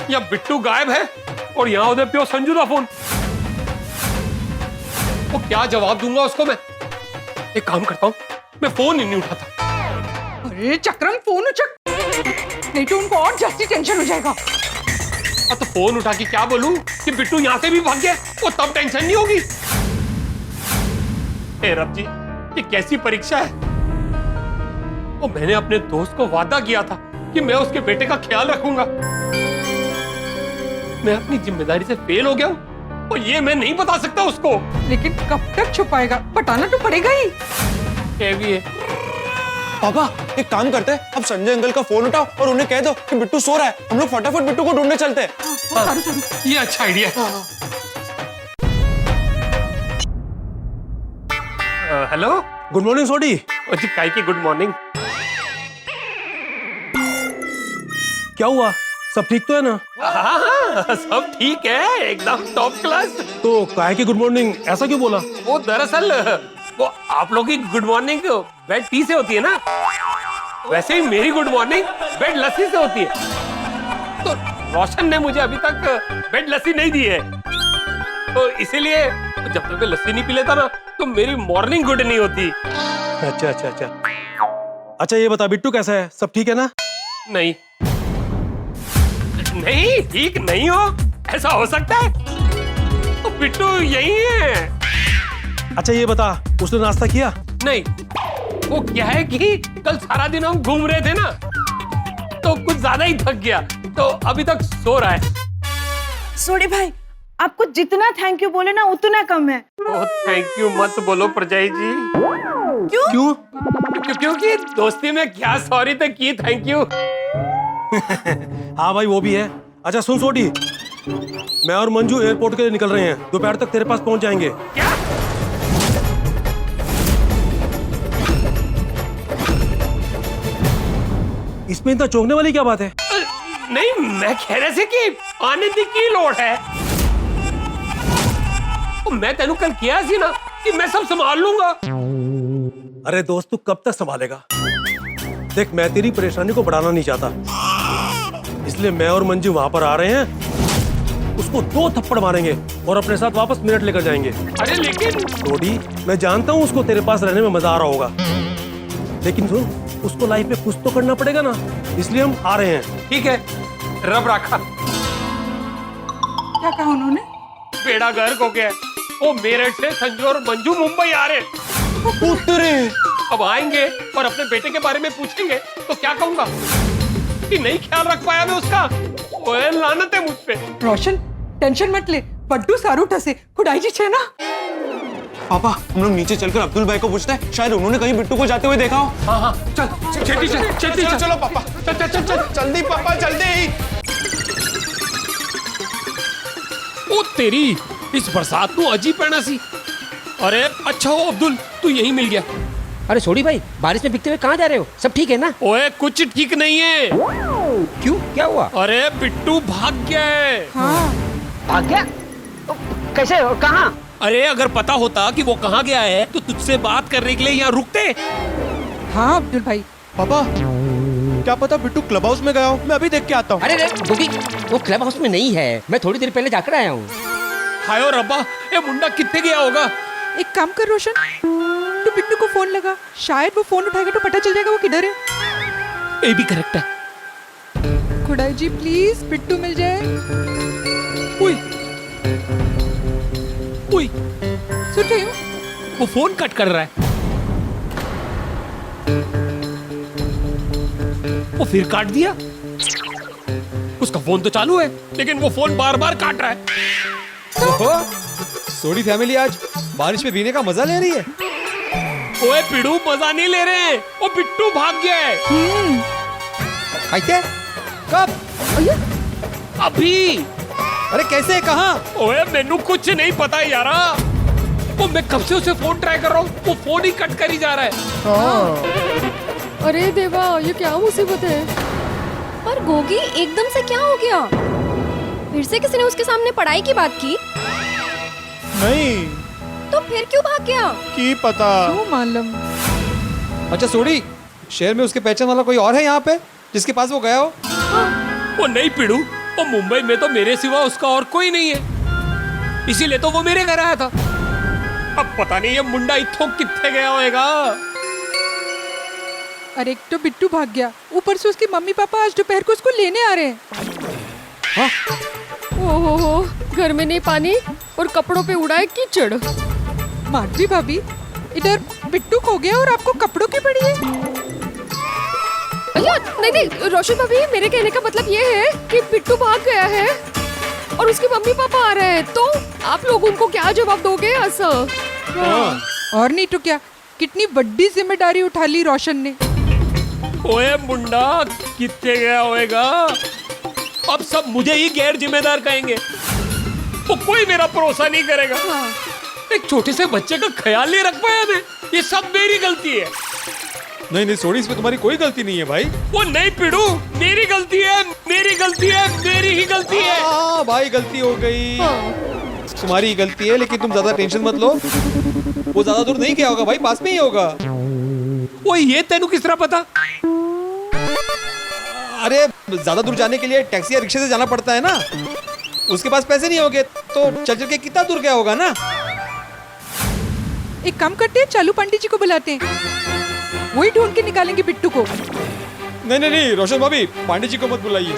या बिट्टू गायब है और यहाँ उधर प्यो संजू का फोन। वो क्या जवाब दूंगा उसको मैं? एक काम करता हूँ, मैं फोन ही नहीं उठाता। अरे चक्रम फोन उचक, नहीं तो उनको और जास्ती टेंशन हो जाएगा। तो फोन उठा के क्या बोलूं कि बिट्टू यहाँ से भी भाग गया, वो तब टेंशन नहीं होगी। हे रब जी, ये कैसी परीक्षा है। वो मैंने अपने दोस्त को वादा किया था कि मैं उसके बेटे का ख्याल रखूंगा। मैं अपनी जिम्मेदारी से फेल हो गया हूं और ये मैं नहीं बता सकता उसको। लेकिन कब तक छुपाएगा, बताना तो पड़ेगा ही। ये भी है। पापा एक काम करते हैं, अब संजय अंकल का फोन उठाओ और उन्हें कह दो कि बिट्टू सो रहा है, हम लोग फटाफट बिट्टू को ढूंढने चलते हैं। ये अच्छा आइडिया है। हेलो, गुड मॉर्निंग सोडी। जी काय की गुड मॉर्निंग। क्या हुआ, सब ठीक तो है ना? हाँ, सब ठीक है, एकदम टॉप क्लास। तो काय की गुड मॉर्निंग ऐसा क्यों बोला? वो दरअसल वो आप लोगों की गुड मॉर्निंग बेड टी से होती है ना, वैसे ही मेरी गुड मॉर्निंग बेड लस्सी से होती है। तो रोशन ने मुझे अभी तक बेड लस्सी नहीं दी है, तो इसीलिए जब तक मैं लस्सी नहीं पी लेता ना तो मेरी मॉर्निंग गुड नहीं होती। अच्छा अच्छा अच्छा अच्छा, ये बता बिट्टू कैसा है, सब ठीक है ना? नहीं नहीं, ठीक नहीं हो, ऐसा हो सकता है? तो बिट्टू यही है। अच्छा ये बता, उसने नाश्ता किया? नहीं, वो क्या है कि कल सारा दिन हम घूम रहे थे ना, तो कुछ ज्यादा ही थक गया, तो अभी तक सो रहा है। सोडी भाई, आपको जितना थैंक यू बोले ना उतना कम है। ओ थैंक यू मत बोलो प्रजाई जी। क्यों? क्यों? क्योंकि दोस्ती में क्या सॉरी तो की थैंक यू। हाँ भाई वो भी है। अच्छा सुन सोडी, मैं और मंजू एयरपोर्ट के लिए निकल रहे हैं, दोपहर तक तेरे पास पहुंच जाएंगे। क्या? इसमें इतना चौंकने वाली क्या बात है? नहीं, मैं कह रहे थे कि आने की लोड़ है। तो मैं तेनू कल किया सी ना कि मैं सब संभाल लूंगा। अरे दोस्त तू कब तक संभालेगा? देख मैं तेरी परेशानी को बढ़ाना नहीं चाहता, इसलिए मैं और मंजू वहां पर आ रहे हैं, उसको 2 थप्पड़ मारेंगे और अपने साथ वापस मेरठ लेकर जाएंगे। अरे लेकिन सोडी, मैं जानता हूँ उसको तेरे पास रहने में मजा आ रहा होगा, लेकिन सुन उसको लाइफ में कुछ तो करना पड़ेगा ना, इसलिए हम आ रहे हैं। ठीक है, रब रखा। क्या कहा उन्होंने? बेड़ा गर्क हो गया। वो मेरठ से संजू और मंजू मुंबई आ रहे। अब आएंगे और अपने बेटे के बारे में पूछेंगे तो क्या कहूंगा कि नहीं ख्याल रख पाया मैं उसका। ओए लानत है मुझ पे। रोशन टेंशन मत ले, बड्डू सारू ठसे खुदाई जी छे ना। पापा हम लोग नीचे चलकर अब्दुल भाई को पूछते हैं, शायद उन्होंने कहीं बिट्टू को जाते हुए देखा हो। हाँ हाँ चल छेती चल। चलो पापा, चल चल चल जल्दी पापा जल्दी। ओ तेरी इस बरसात को अजीब पड़ना सी। अरे अच्छा हो अब्दुल, तू यही मिल गया। अरे सोडी भाई, बारिश में भीगते हुए कहाँ जा रहे हो? सब ठीक है ना? ओए कुछ ठीक नहीं है। क्यों, क्या हुआ? अरे बिट्टू भाग गया है। हाँ। भाग गया? कैसे और कहाँ? अरे अगर पता होता कि वो कहाँ गया है तो तुझसे बात करने के लिए यहाँ रुकते। हाँ अब्दुल भाई। पापा क्या पता बिट्टू क्लब हाउस में गया हो, मैं अभी देख के आता हूँ। अरे गोगी, वो क्लब हाउस में नहीं है, मैं थोड़ी देर पहले जाकर आया हूँ। हाय रब्बा, ये मुंडा कितने गया होगा? एक काम कर रोशन, तू बिट्टू को फोन लगा, शायद वो फोन उठाएगा तो पता चल जाएगा वो किधर है। ये भी करेक्ट है। खुदाई जी प्लीज बिट्टू मिल जाए। उई, सुन रही हो? वो फोन कट कर रहा है। वो फिर काट दिया। उसका फोन तो चालू है लेकिन वो फोन बार बार काट रहा है। ओहो, सोडी फैमिली आज बारिश में भीगने का मजा ले रही है। ओए पिड़ू मजा नहीं ले रहे हैं, वो बिट्टू भाग गया है। कैसे? कब? अभी। अरे कैसे, कहाँ? ओए मेनू कुछ नहीं पता यारा। वो मैं कब से उसे फोन ट्राई कर रहा हूँ, वो फोन ही कट कर ही जा रहा है। अरे देवा, ये क्या मुसीबत है? पर गोगी एकदम से क्या हो गया? फिर से किसी ने उसके सामने पढ़ाई की बात की? नहीं। तो फिर क्यों भाग गया? की पता। क्यों मालूम? अच्छा सोडी, शहर में उसके पहचान वाला कोई और है यहाँ पे जिसके पास वो गया हो? वो नहीं पिड़ू, वो मुंबई में तो मेरे सिवा उसका और कोई नहीं है, इसीलिए तो वो मेरे घर आया था। अब पता नहीं ये मुंडा इत्थों कित्थे गया होएगा। अरे एक तो बिट्टू भाग गया, ऊपर से उसके मम्मी पापा आज दोपहर को उसको लेने आ रहे हैं। ओहो, घर में नहीं पानी और कपड़ों पे उड़ा है कीचड़। माधवी भाभी, इधर बिट्टू खो गया और आपको कपड़ों की पड़ी है। नहीं, रोशन भाभी, मेरे कहने का मतलब ये है कि बिट्टू भाग गया है और उसके मम्मी पापा आ रहे हैं, तो आप लोग उनको क्या जवाब दोगे? ऐसा और नहीं तो क्या, कितनी बड़ी जिम्मेदारी उठा ली रोशन ने। ओए मुंडा, कितने गया होएगा? अब सब मुझे ही गैर जिम्मेदार कहेंगे, वो कोई मेरा भरोसा नहीं करेगा। एक छोटे से बच्चे का ख्याल नहीं रख पाया मैं, ये सब मेरी गलती है। नहीं नहीं सोडी, इसमें तुम्हारी कोई गलती नहीं है भाई। वो नहीं पिड़ू, मेरी गलती है, मेरी गलती है, मेरी ही गलती है। भाई गलती हो गई, तुम्हारी गलती है, लेकिन तुम ज्यादा टेंशन मत लो। वो ज्यादा दूर नहीं गया होगा भाई, पास में ही होगा। वो ये तेनू किस तरह पता? अरे ज्यादा दूर जाने के लिए टैक्सी या रिक्शे से जाना पड़ता है ना, उसके पास पैसे नहीं होंगे तो चल चल के कितना दूर गया होगा ना। एक काम करते हैं, चालू पंडित जी को बुलाते हैं, वही ढूंढ के निकालेंगे बिट्टू को। नहीं नहीं नहीं रोशन भाभी, पांडे जी को मत बुलाइए।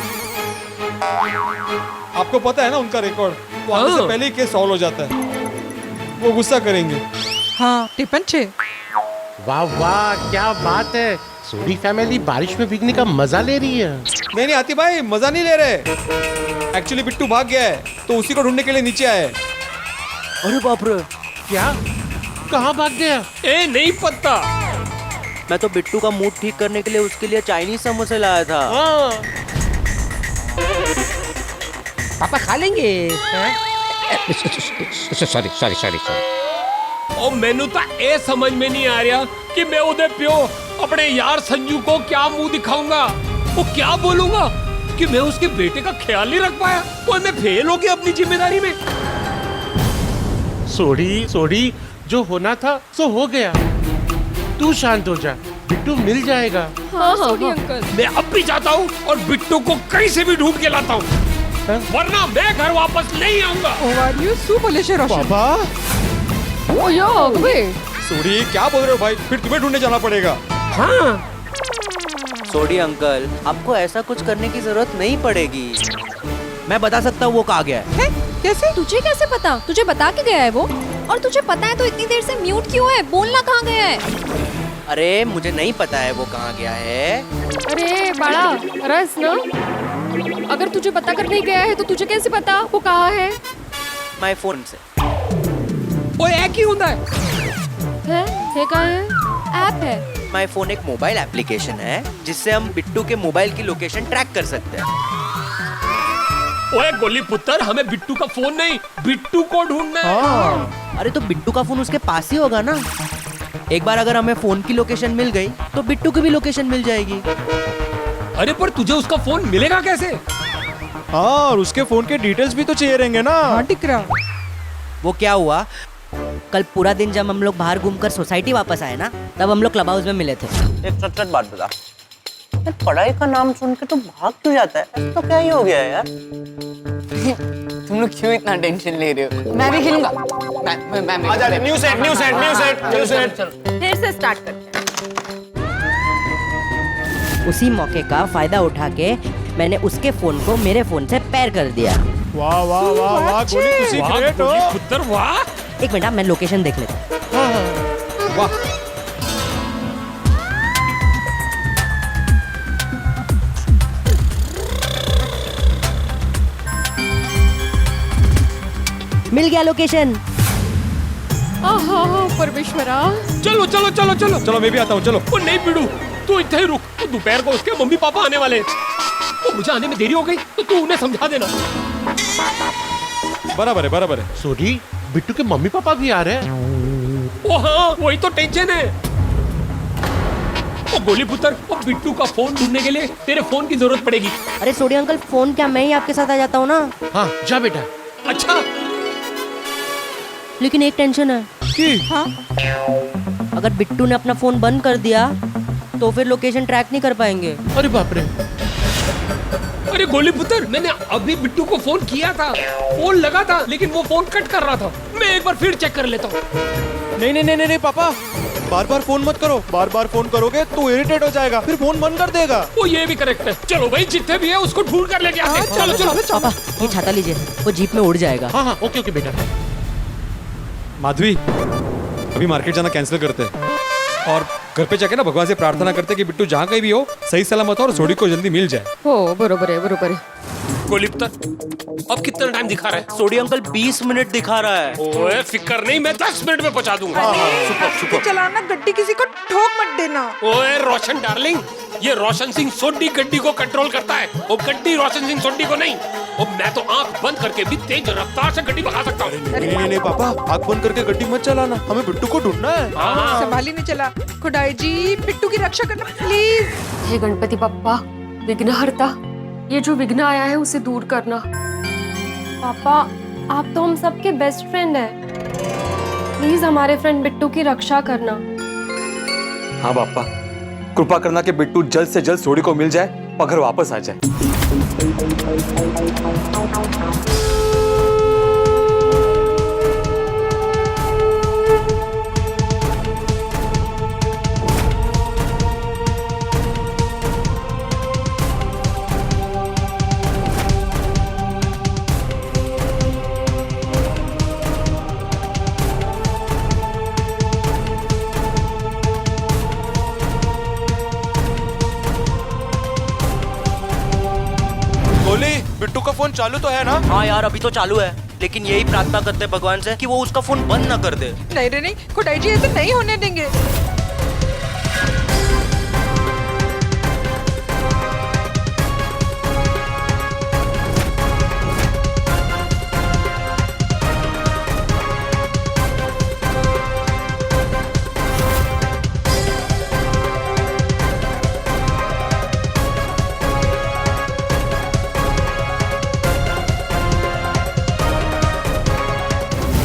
आपको पता है ना उनका रिकॉर्ड, वो आने से पहले ही केस सॉल्व हो जाता है, वो गुस्सा करेंगे। हाँ, टिपन छे। वाह वाह, क्या बात है। सोडी फैमिली बारिश में भीगने का मजा ले रही है। नहीं आती भाई, मजा नहीं ले रहे। एक्चुअली बिट्टू भाग गया है, तो उसी को ढूंढने के लिए नीचे आए। अरे बाप रे, क्या? कहाँ भाग गया? ए नहीं पता। मैं तो बिट्टू का मूड ठीक करने के लिए उसके लिए चाइनीज समोसे लाया था। पापा खा लेंगे। Sorry sorry sorry sorry. और मैनू तो ये समझ में नहीं आ रहा कि मैं उधर प्यो अपने यार संजू को क्या मुंह दिखाऊंगा, वो क्या बोलूंगा कि मैं उसके बेटे का ख्याल नहीं रख पाया। और मैं फेल हो गया अपनी जिम्मेदारी में। सोडी, जो होना था सो हो गया, तू शांत हो जा, बिट्टू मिल जाएगा। हाँ अंकल। मैं अब भी जाता हूँ और बिट्टू को कहीं से भी ढूंढ के लाता हूँ, वरना मैं घर वापस नहीं आऊंगा। सोडी क्या बोल रहे हो भाई, फिर तुम्हें ढूंढने जाना पड़ेगा। हाँ सोडी अंकल, आपको ऐसा कुछ करने की जरूरत नहीं पड़ेगी, मैं बता सकता हूँ वो कहाँ गया है। कैसे? तुझे कैसे पता? तुझे बता के गया है वो? और तुझे पता है तो इतनी देर से म्यूट क्यों है? बोलना कहाँ गया है? अरे मुझे नहीं पता है वो कहाँ गया है। अरे बड़ा रस ना, अगर तुझे पता करने गया है तो तुझे कैसे पता वो कहाँ है? माय फोन से। वो एक ही होता है कहाँ है? ऐप है। माय फोन एक मोबाइल एप्लीकेशन है जिससे हम बिट्टू के मोबाइल की लोकेशन ट्रैक कर सकते हैं। ओए गोली पुत्र, हमें बिट्टू का फोन नहीं, बिट्टू को ढूंढना है। अरे तो बिट्टू का फोन उसके पास ही होगा ना। एक बार अगर हमें फोन की लोकेशन मिल गई तो बिट्टू की भी लोकेशन मिल जाएगी। अरे पर तुझे उसका फोन मिलेगा कैसे? हाँ, और उसके फोन के डिटेल्स भी तो चाहिए रहेंगे ना। हाँ टिकरा। वो क्या हुआ, कल पूरा दिन जब हम लोग बाहर घूमकर सोसाइटी वापस आए ना, तब हम लोग क्लब हाउस में मिले थे। एक सच बात बता, पढ़ाई का नाम सुन के तो भाग क्यों जाता है? तो क्या ही हो गया है यार? तुम लोग क्यों इतना टेंशन ले रहे हो? मैं भी खेलूंगा। मैं न्यू सेट। फिर से स्टार्ट करते हैं। उसी मौके का फायदा उठा के मैंने उसके फोन को मेरे फोन से पैर कर दिया। वाह वाह वाह वाह गोली, तू सीख ग्रेट हो। पुत्र वाह। एक मिनट, मैं लोकेशन देख लेता हूँ। वाह। मिल गया लोकेशन। परमेश्वरा। चलो चलो चलो चलो चलो, मैं भी आता हूँ, चलो। वो नहीं पिड़ू, तू इधर ही रुक, तो दोपहर को उसके मम्मी पापा आने वाले, तो मुझे आने में देरी हो गई तो तू उन्हें समझा देना। बराबर है। सोडी, बिट्टू के मम्मी पापा भी आ रहे हैं। ओ हाँ, वही तो टेंशन है। ओ गोली पुत्र, वो बिट्टू का फोन ढूंढने के लिए तेरे फोन की जरूरत पड़ेगी। अरे सोडी अंकल, फोन क्या मैं ही आपके साथ आ जाता हूँ ना? हाँ जा बेटा। अच्छा, लेकिन एक टेंशन है कि हाँ? अगर बिट्टू ने अपना फोन बंद कर दिया तो फिर लोकेशन ट्रैक नहीं कर पाएंगे। अरे बाप रे। अरे गोली पुत्र, मैंने अभी बिट्टू को फोन किया था, फोन लगा था, लेकिन वो फोन कट कर रहा था। मैं एक बार फिर चेक कर लेता हूँ। नहीं नहीं नहीं नहीं पापा, बार बार फोन मत करो। बार बार फोन करोगे तो इरिटेट हो जाएगा, फिर फोन बंद कर देगा। वो ये भी करेक्ट है। चलो भाई, जितने भी है उसको ढूंढ कर लेके आते हैं। चलो चलो। पापा ये छाता लीजिए, वो जीप में उड़ जाएगा। हाँ हाँ ओके ओके बेटा। माधवी, अभी मार्केट जाना कैंसिल करते हैं और घर पे जाके ना भगवान से प्रार्थना करते कि बिट्टू जहाँ कहीं भी हो सही सलामत हो और सोडी को जल्दी मिल जाए। हो बरोबर है बरोबर है। गोली पुत्र, अब कितना टाइम दिखा रहा है? सोडी अंकल 20 मिनट दिखा रहा है। ओए फिक्र नहीं, मैं 10 मिनट में पहुंचा दूंगा। सुपर चलाना, गड्डी किसी को ठोक मत देना। ओए रोशन डार्लिंग, ये रोशन सिंह सोडी गड्डी को कंट्रोल करता है, वो गड्डी रोशन सिंह सोडी को नहीं। और मैं तो आंख बंद करके भी तेज रफ्तार से गड्डी भगा सकता हूँ। नहीं नहीं पापा, आँख बंद करके गड्डी मत चलाना, हमें बिट्टू को ढूंढना है। संभाली नहीं चला। खुदाई जी, बिट्टू की रक्षा करना प्लीज। हे गणपति बप्पा, विघ्नहर्ता, ये जो विघ्न आया है उसे दूर करना। पापा, आप तो हम सबके बेस्ट फ्रेंड हैं। प्लीज हमारे फ्रेंड बिट्टू की रक्षा करना। हाँ पापा, कृपा करना कि बिट्टू जल्द से जल्द सोडी को मिल जाए और घर वापस आ जाए। बिट्टू का फोन चालू तो है ना? हाँ यार अभी तो चालू है, लेकिन यही प्रार्थना करते हैं भगवान से कि वो उसका फोन बंद ना कर दे। नहीं रे नहीं, खुदाई जी ऐसे नहीं होने देंगे।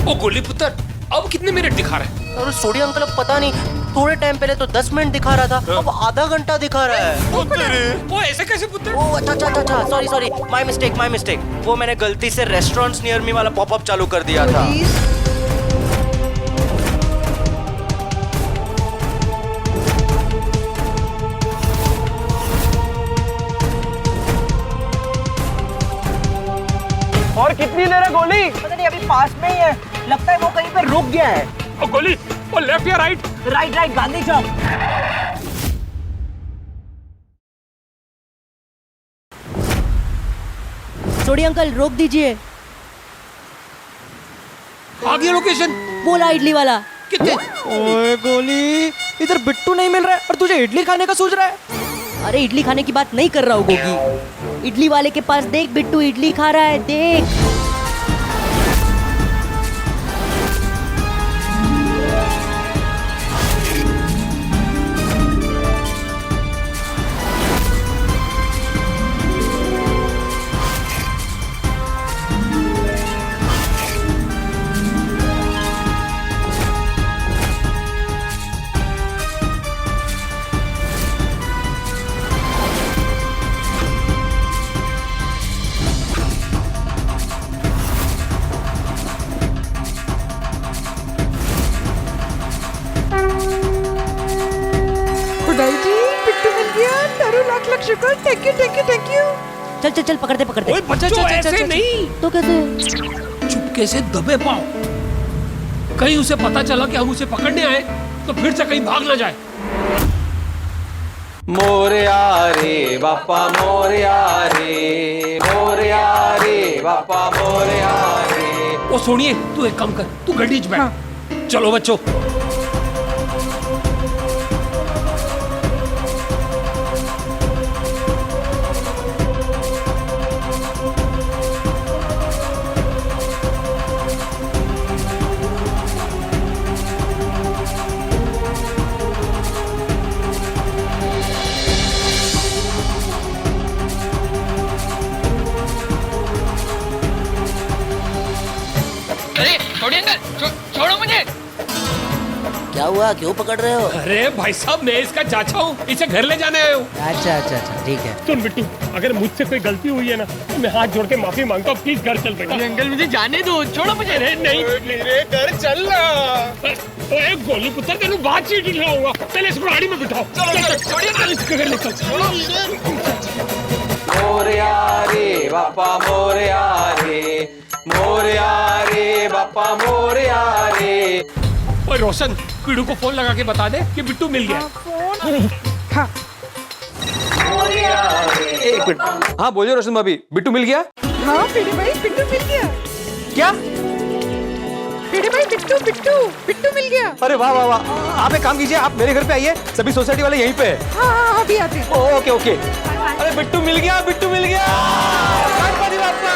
ओ गोली पुत्र, अब कितने मिनट दिखा रहा है? और सोडी अंकल अब पता नहीं, थोड़े टाइम पहले तो 10 मिनट दिखा रहा था, अब आधा घंटा दिखा रहा है। वो ऐसे कैसे पुत्र? ओ अच्छा, सॉरी, माय मिस्टेक। वो मैंने गलती से रेस्टोरेंट्स नियर मी वाला पॉपअप चालू कर दिया था। और कितनी देर है गोली? पता नहीं, अभी पास में ही है, लगता है वो कहीं पे रुक गया है। ओ गोली, वो लेफ्ट या राइट? राइट, गांधी चौक। सोडी अंकल रोक दीजिए। आ गया लोकेशन। बोला इडली वाला। कितने? ओए गोली, इधर बिट्टू नहीं मिल रहा है और तुझे इडली खाने का सोच रहा है। अरे इडली खाने की बात नहीं कर रहा हूँ गोगी, इडली वाले के पास देख, बिट्टू इडली खा रहा है, देख। खुदाई जी, बिट्टू मिल गया। तारू लाख शुक्र। Thank you. चल पकड़ते। ओए बच्चों, ऐसे नहीं। तो कैसे? चुपके से दबे पाओ, कहीं उसे पता चला कि हम उसे पकड़ने आए तो फिर से कहीं भाग ना जाए। मोरया रे बापा मोरया रे बापा मोरया रे। ओ सोनिए, तू एक काम कर, तू गड्डी च बैठ। चलो बच्चों। छोड़िए अंकल, छोड़ो मुझे। क्या हुआ, क्यों पकड़ रहे हो? अरे भाई साहब, मैं इसका चाचा हूँ, इसे घर ले जाने आया हूँ। अच्छा अच्छा अच्छा, ठीक है। सुन बिट्टू, अगर मुझसे कोई गलती हुई है ना तो मैं हाथ जोड़ के माफी मांगता हूँ, प्लीज घर चल बेटा। अंकल मुझे जाने दो, छोड़ो मुझे। अरे नहीं मेरे घर चल ना। ओए गोली पुत्र, तेरे बात चीट लाऊंगा, पहले इसको गाड़ी में बिठाओ। चल इसके घर ले चल। मोरया रे बापा मोरया रे, मोरया रे बापा मोरया रे। ओए रोशन, पीड़ू को फोन लगा के बता दे कि बिट्टू मिल गया। हाँ। एक मिनट, हाँ बोलिए रोशन भाभी, बिट्टू मिल गया? हाँ पीड़े भाई, बिट्टू मिल गया। क्या? पीड़े भाई, बिट्टू बिट्टू बिट्टू मिल गया। अरे वाह वाह वाह, आप एक काम कीजिए, आप मेरे घर पे आइए, सभी सोसाइटी वाले यहीं पे हैं। हाँ हाँ अभी आते हैं। Okay okay. अरे बिट्टू मिल गया, बिट्टू मिल गया। गणपति बप्पा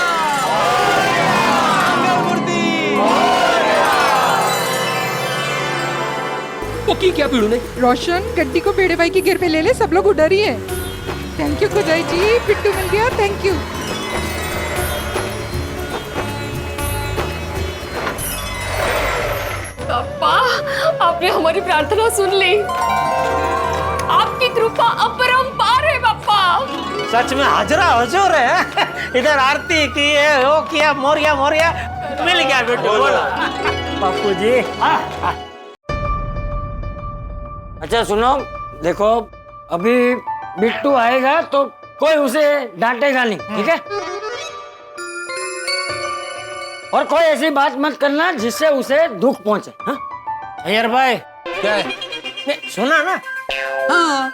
मूर्ति। वो की क्या पीड़ू ने? रोशन, गड्डी को पेड़े भाई की गिर पे ले ले, सब लोग उधर ही हैं। थैंक यू खुदाई जी, बिट्टू मिल गया, थैंक यू। पापा, आपने हमारी प्रार्थना सुन ली। आपकी कृपा अपरंपार है पापा। सच में हाजरा हुजूर है। इधर आरती की है, वो किया, मोरिया मोरिया, मिल गया बेटू। बोलो बापू जी। अच्छा सुनो, देखो अभी बिट्टू आएगा तो कोई उसे डांटेगा नहीं, ठीक है? और कोई ऐसी बात मत करना जिससे उसे दुख पहुंचे। हाँ? अय्यर भाई, क्या है? सुना ना? हाँ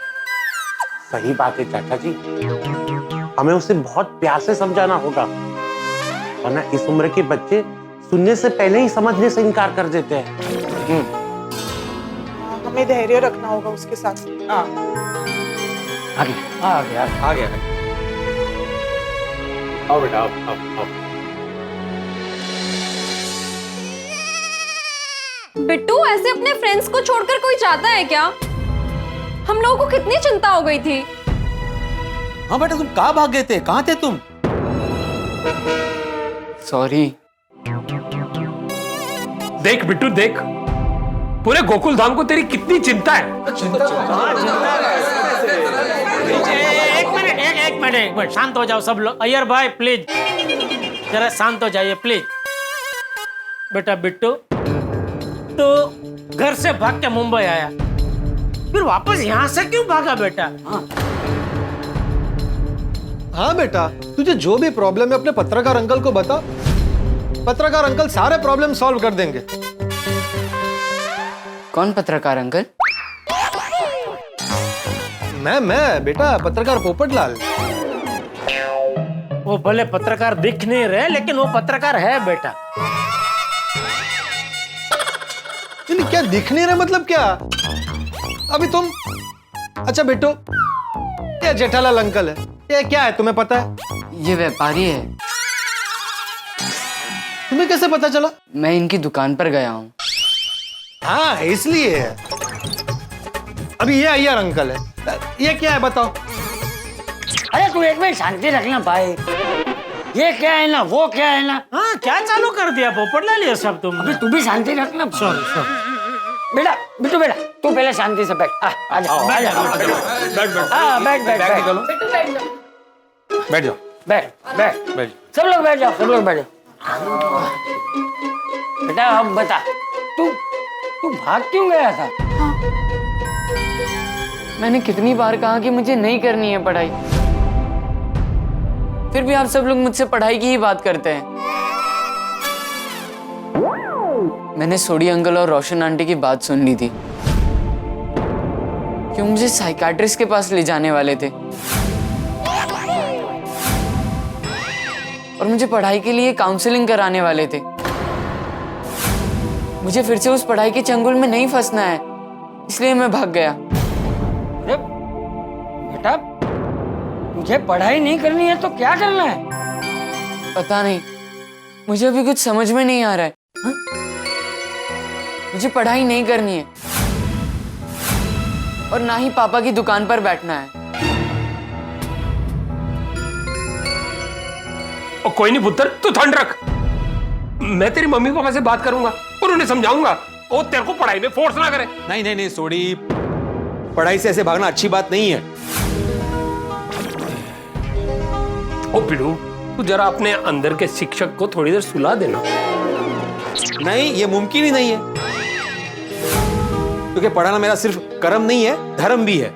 सही बात है चाचा जी, हमें उसे बहुत प्यार से समझाना होगा, वरना इस उम्र के बच्चे सुनने से पहले ही समझने से इनकार कर देते हैं। हमें धैर्य रखना होगा उसके साथ। हाँ आगे आगे आगे आ गया। आओ बेटा, आओ। बिट्टू, ऐसे अपने फ्रेंड्स को छोड़कर कोई जाता है क्या? हम लोगों को कितनी चिंता हो गई थी। हाँ बेटा, तुम कहाँ भाग गए थे, कहाँ थे तुम? सॉरी। देख बिट्टू देख, पूरे गोकुल धाम को तेरी कितनी चिंता है। एक मिनट, शांत हो जाओ सब लोग। अय्यर भाई प्लीज, जरा शांत हो जाइए प्लीज। बेटा बिट्टू, तो घर से भाग के मुंबई आया, फिर वापस यहाँ से क्यों भागा बेटा? हाँ बेटा, तुझे जो भी प्रॉब्लम है अपने पत्रकार अंकल को बता, पत्रकार अंकल सारे प्रॉब्लम सॉल्व कर देंगे। कौन पत्रकार अंकल? मैं बेटा, पत्रकार पोपटलाल। वो भले पत्रकार दिख नहीं रहे, लेकिन वो पत्रकार है बेटा। क्या दिख नहीं रहा मतलब क्या? अभी तुम, अच्छा बेटो, ये जेठालाल अंकल है, ये क्या है तुम्हें पता है? ये व्यापारी है। तुम्हें कैसे पता चला? मैं इनकी दुकान पर गया हूँ। हाँ इसलिए। अभी ये अय्यर अंकल है, ये क्या है बताओ? अरे तू एक मिनट शांति रखना भाई, ये क्या है ना, वो क्या है ना। हाँ क्या चालू कर दिया पोपटलाल ये सब तुम? अभी तू भी शांति रखना। सॉरी। बेटा बिट्टू, बेटा तू पहले शांति से बैठ। आ जा, बैठ सब लोग बैठ जाओ। बेटा अब बता, तू भाग क्यों गया था? मैंने कितनी बार कहा कि मुझे नहीं करनी है पढ़ाई, फिर भी आप सब लोग मुझसे पढ़ाई की ही बात करते हैं। मैंने सोडी अंकल और रोशन आंटी की बात सुन ली थी कि मुझे साइकाट्रिस्ट के पास ले जाने वाले थे और मुझे पढ़ाई के लिए काउंसलिंग कराने वाले थे। मुझे फिर से उस पढ़ाई के चंगुल में नहीं फंसना है, इसलिए मैं भाग गया। बेटा मुझे पढ़ाई नहीं करनी है तो क्या करना है? पता नहीं, मुझे अभी कुछ समझ में नहीं आ रहा है। हा? मुझे पढ़ाई नहीं करनी है और ना ही पापा की दुकान पर बैठना है। और कोई नहीं पुत्र, तू ठंड रख, मैं तेरी मम्मी पापा से बात करूंगा और उन्हें समझाऊंगा वो तेरे को पढ़ाई में फोर्स ना करे। नहीं नहीं नहीं सोडी, पढ़ाई से ऐसे भागना अच्छी बात नहीं है। ओ पिड़ू, तू जरा अपने अंदर के शिक्षक को थोड़ी देर सुला देना। नहीं, ये मुमकिन ही नहीं है, क्योंकि पढ़ाना मेरा सिर्फ कर्म नहीं है, धर्म भी है।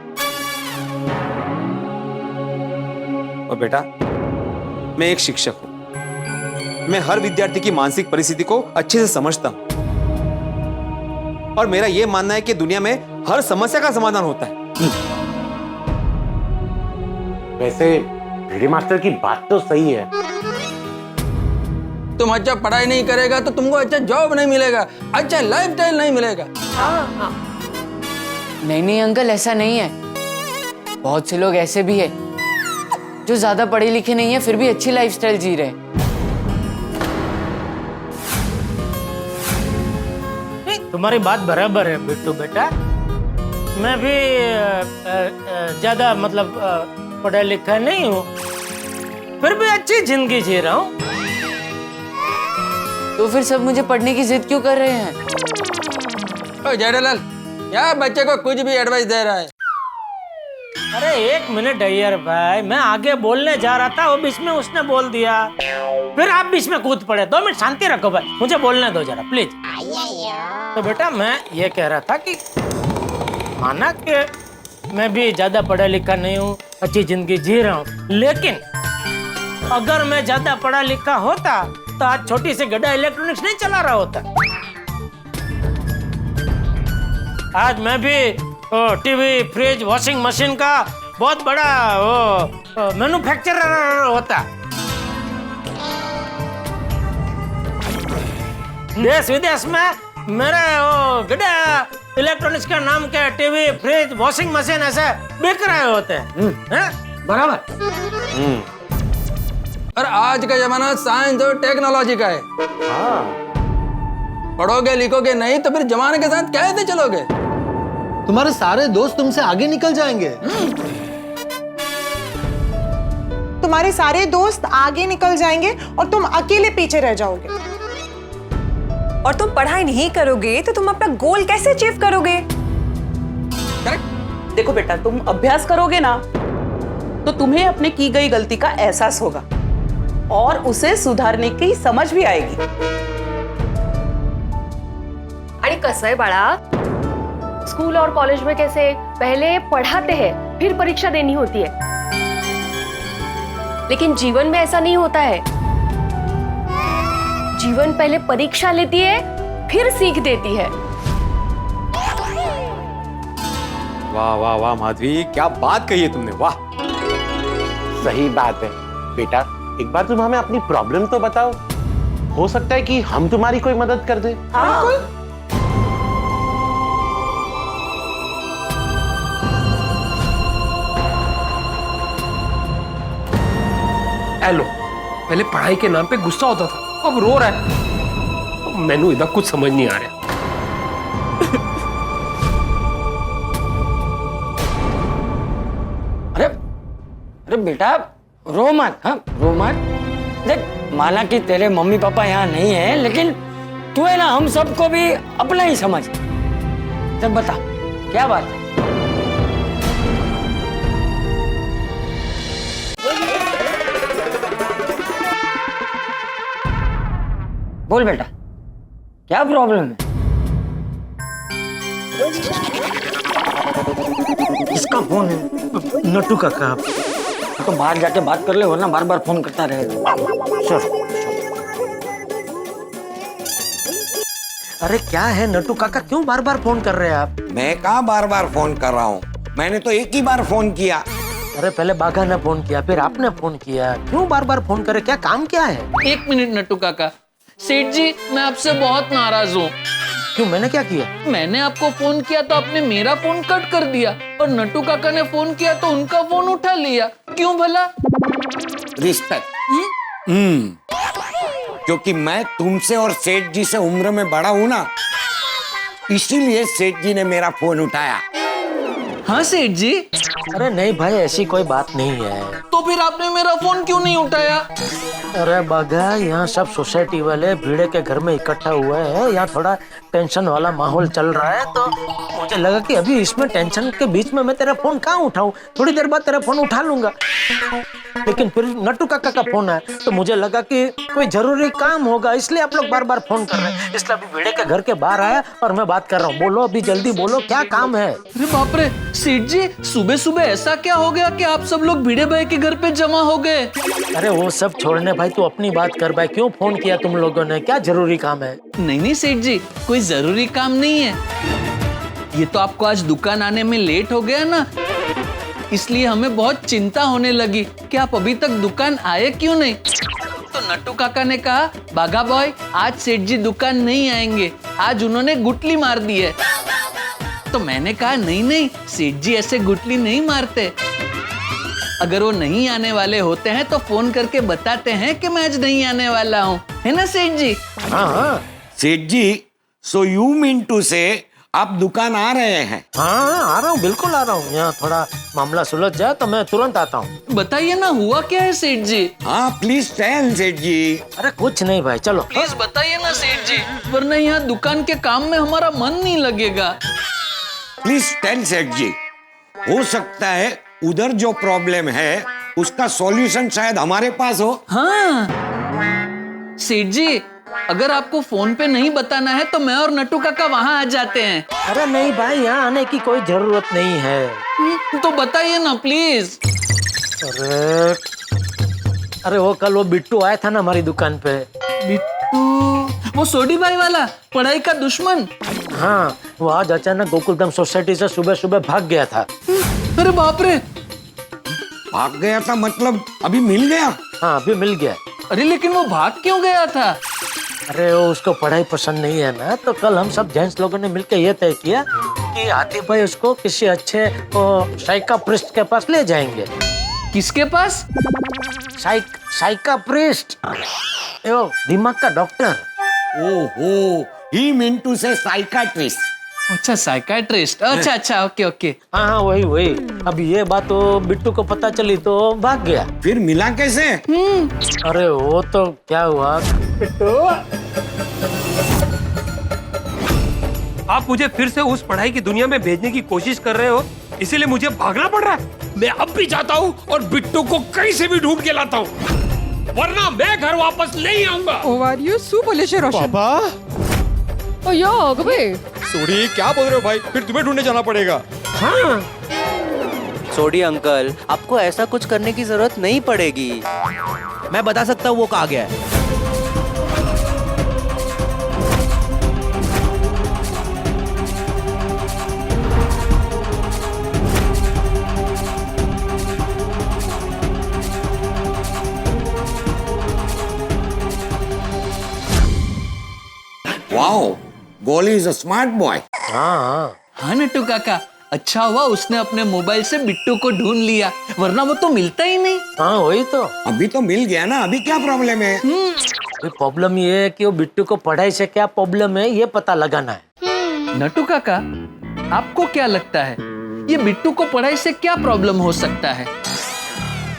और बेटा, मैं एक शिक्षक हूं, मैं हर विद्यार्थी की मानसिक परिस्थिति को अच्छे से समझता हूं, और मेरा यह मानना है कि दुनिया में हर समस्या का समाधान होता है। वैसे भिड़े मास्टर की बात तो सही है। तुम अच्छा पढ़ाई नहीं करेगा तो तुमको अच्छा जॉब नहीं मिलेगा, अच्छा लाइफस्टाइल नहीं मिलेगा। नहीं नहीं अंकल, ऐसा नहीं है। बहुत से लोग ऐसे भी है जो ज्यादा पढ़े लिखे नहीं है फिर भी अच्छी लाइफस्टाइल जी रहे हैं। तुम्हारी बात बराबर है बिट्टू बेटा। मैं भी ज्यादा मतलब पढ़ा लिखा नहीं हूँ, फिर भी अच्छी जिंदगी जी रहा हूँ। तो फिर सब मुझे पढ़ने की जिद क्यों कर रहे हैं? ओ जेठालाल, क्या बच्चे को कुछ भी एडवाइस दे रहा है? अरे एक मिनट अय्यर भाई, मैं आगे बोलने जा रहा था, वो बीच में उसने बोल दिया, फिर आप बीच में कूद पड़े। 2 मिनट शांति रखो भाई, मुझे बोलने दो जरा प्लीज। तो बेटा मैं ये कह रहा था कि माना कि मैं भी ज्यादा पढ़ा लिखा नहीं हूँ, अच्छी जिंदगी जी रहा हूँ, लेकिन अगर मैं ज्यादा पढ़ा लिखा होता तो आज छोटी सी गड्ढा इलेक्ट्रॉनिक्स नहीं चला रहा होता। आज मैं भी टीवी, फ्रिज, वॉशिंग मशीन का बहुत बड़ा मैन्युफैक्चरर होता। देश विदेश में मेरे गड्ढा इलेक्ट्रॉनिक्स के नाम के टीवी, फ्रिज, वॉशिंग मशीन ऐसे बिक रहे होते हैं। बराबर। और आज का जमाना साइंस और टेक्नोलॉजी का है। पढ़ोगे लिखोगे नहीं तो फिर जमाने के साथ कैसे चलोगे? तुम्हारे सारे दोस्त तुमसे आगे निकल जाएंगे। तुम्हारे सारे दोस्त आगे निकल जाएंगे और तुम अकेले पीछे रह जाओगे। और तुम पढ़ाई नहीं करोगे तो तुम अपना गोल कैसे अचीव करोगे? देखो बेटा, तुम अभ्यास करोगे ना तो तुम्हें अपने की गई गलती का एहसास होगा और उसे सुधारने की समझ भी आएगी। आणि कसं आहे बाळा, स्कूल और कॉलेज में कैसे पहले पढ़ाते हैं फिर परीक्षा देनी होती है, लेकिन जीवन में ऐसा नहीं होता है। जीवन पहले परीक्षा लेती है फिर सीख देती है। वाह वाह वाह माधवी, क्या बात कही है तुमने, वाह। सही बात है बेटा, एक बार तुम हमें अपनी प्रॉब्लम तो बताओ, हो सकता है कि हम तुम्हारी कोई मदद कर दे। हेलो, पहले पढ़ाई के नाम पे गुस्सा होता था, अब रो रहा है। मैनू इधर कुछ समझ नहीं आ रहा। अरे बेटा रो मत, हाँ रो मत। देख, माना कि तेरे मम्मी पापा यहाँ नहीं है, लेकिन तू है ना हम सबको भी अपना ही समझ। तब बता क्या बात है? बोल बेटा, क्या प्रॉब्लम है? इसका फोन है, नट्टू काका। तो बाहर जाके बात कर ले, वरना बार बार फोन करता रहेगा। अरे क्या है नट्टू काका, क्यों बार बार फोन कर रहे हैं आप? मैं कहाँ बार बार फोन कर रहा हूँ, मैंने तो एक ही बार फोन किया। अरे पहले बाघा ने फोन किया, फिर आपने फोन किया, क्यों बार बार फोन करे? क्या काम क्या है? 1 मिनट नट्टू काका। सेठ जी, मैं आपसे बहुत नाराज हूँ। क्यों, मैंने क्या किया? मैंने आपको फोन किया तो आपने मेरा फोन कट कर दिया, और नट्टू काका ने फोन किया तो उनका फोन उठा लिया। क्यों भला? रिस्पेक्ट। क्योंकि मैं तुमसे और सेठ जी से उम्र में बड़ा हूं ना, इसीलिए सेठ जी ने मेरा फोन उठाया। हाँ सेठ जी। अरे नहीं भाई, ऐसी कोई बात नहीं है। तो फिर आपने मेरा फोन क्यों नहीं उठाया? अरे बागा, यहाँ सब सोसाइटी वाले भीड़े के घर में इकट्ठा हुए हैं, यहाँ थोड़ा टेंशन वाला माहौल चल रहा है, तो मुझे लगा कि अभी इसमें टेंशन के बीच में मैं तेरा फोन कहाँ उठाऊं, थोड़ी देर बाद तेरा फोन उठा लूंगा। लेकिन फिर नट्टू काका का फोन है, तो मुझे लगा कि कोई जरूरी काम होगा, इसलिए आप लोग बार बार फोन कर रहे हैं। इसलिए अभी भीड़े के घर के बाहर आया और मैं बात कर रहा हूँ। बोलो, अभी जल्दी बोलो, क्या काम है? अरे बाप रे सेठ जी, सुबह सुबह ऐसा क्या हो गया कि आप सब लोग भिड़े भाई के घर पे जमा हो गए? अरे वो सब छोड़ने भाई, तू अपनी बात कर भाई। क्यों फोन किया तुम लोगों ने, क्या जरूरी काम है? नहीं सेठ जी, कोई जरूरी काम नहीं है। ये तो आपको आज दुकान आने में लेट हो गया ना, इसलिए हमें बहुत चिंता होने लगी कि आप अभी तक दुकान आए क्यों नहीं। तो नट्टू काका ने कहा, बागा बॉय आज सेठ जी दुकान नहीं आएंगे, आज उन्होंने गुटली मार दी है। तो मैंने कहा नहीं, सेठ जी ऐसे गुटली नहीं मारते। अगर वो नहीं आने वाले होते हैं तो फोन करके बताते हैं कि मैं आज नहीं आने वाला हूँ, है ना सेठ जी? हाँ सेठ जी, सो यू मीन टू से आप दुकान आ रहे हैं? हाँ आ रहा हूँ, बिल्कुल आ रहा हूँ। यहाँ थोड़ा मामला सुलझ जाए तो मैं तुरंत आता हूँ। बताइए ना हुआ क्या है सेठ जी? हाँ प्लीज टेल सेठ जी। अरे कुछ नहीं भाई, चलो प्लीज बताइए ना सेठ जी, वरना यहाँ दुकान के काम में हमारा मन नहीं लगेगा। प्लीज टेल सेठ जी। हो सकता है उधर जो प्रॉब्लम है उसका सॉल्यूशन शायद हमारे पास हो। हाँ सेठ जी, अगर आपको फोन पे नहीं बताना है तो मैं और नट्टू काका वहाँ आ जाते हैं। अरे नहीं भाई, यहाँ आने की कोई जरूरत नहीं है। तो बताइए ना प्लीज। अरे वो कल वो बिट्टू आया था ना हमारी दुकान पे। बिट्टू? वो सोडी भाई वाला, पढ़ाई का दुश्मन? हाँ, वो आज अचानक गोकुलधाम सोसाइटी से सुबह सुबह भाग गया था। अरे बाप रे, भाग गया था मतलब अभी मिल गया? हाँ अभी मिल गया। अरे लेकिन वो भाग क्यों गया था? अरे वो उसको पढ़ाई पसंद नहीं है ना, तो कल हम सब जेंट्स लोगों ने मिलकर ये तय किया कि हाथी भाई उसको किसी अच्छे साइकाट्रिस्ट के पास ले जाएंगे। किसके पास? साइकाट्रिस्ट, दिमाग का डॉक्टर। ओहो, ही मीन टू से साइकाट्रिस्ट। अच्छा साइकाट्रिस्ट, अच्छा ओके। हाँ वही। अब ये बात तो बिट्टू को पता चली तो भाग गया। फिर मिला कैसे? अरे वो तो क्या हुआ बिट्टू, आप मुझे फिर से उस पढ़ाई की दुनिया में भेजने की कोशिश कर रहे हो, इसीलिए मुझे भागना पड़ रहा है। मैं अब भी जाता हूँ और बिट्टू को कहीं से भी ढूंढ के लाता हूँ, वरना मैं घर वापस नहीं आऊंगा। पापा सोडी, क्या बोल रहे हो भाई? फिर तुम्हें ढूंढने जाना पड़ेगा। हाँ सोडी अंकल, आपको ऐसा कुछ करने की जरूरत नहीं पड़ेगी, मैं बता सकता हूँ वो कहाँ गया है। वाओ, गोली इज अ स्मार्ट बॉय। हाँ नट्टू काका, अच्छा हुआ उसने अपने मोबाइल से बिट्टू को ढूंढ लिया, वरना वो तो मिलता ही नहीं। हाँ वही तो। अभी तो मिल गया ना, अभी क्या प्रॉब्लम है? प्रॉब्लम ये है कि वो बिट्टू को पढ़ाई से क्या प्रॉब्लम है ये पता लगाना है। नट्टू काका, आपको क्या लगता है ये बिट्टू को पढ़ाई से क्या प्रॉब्लम हो सकता है?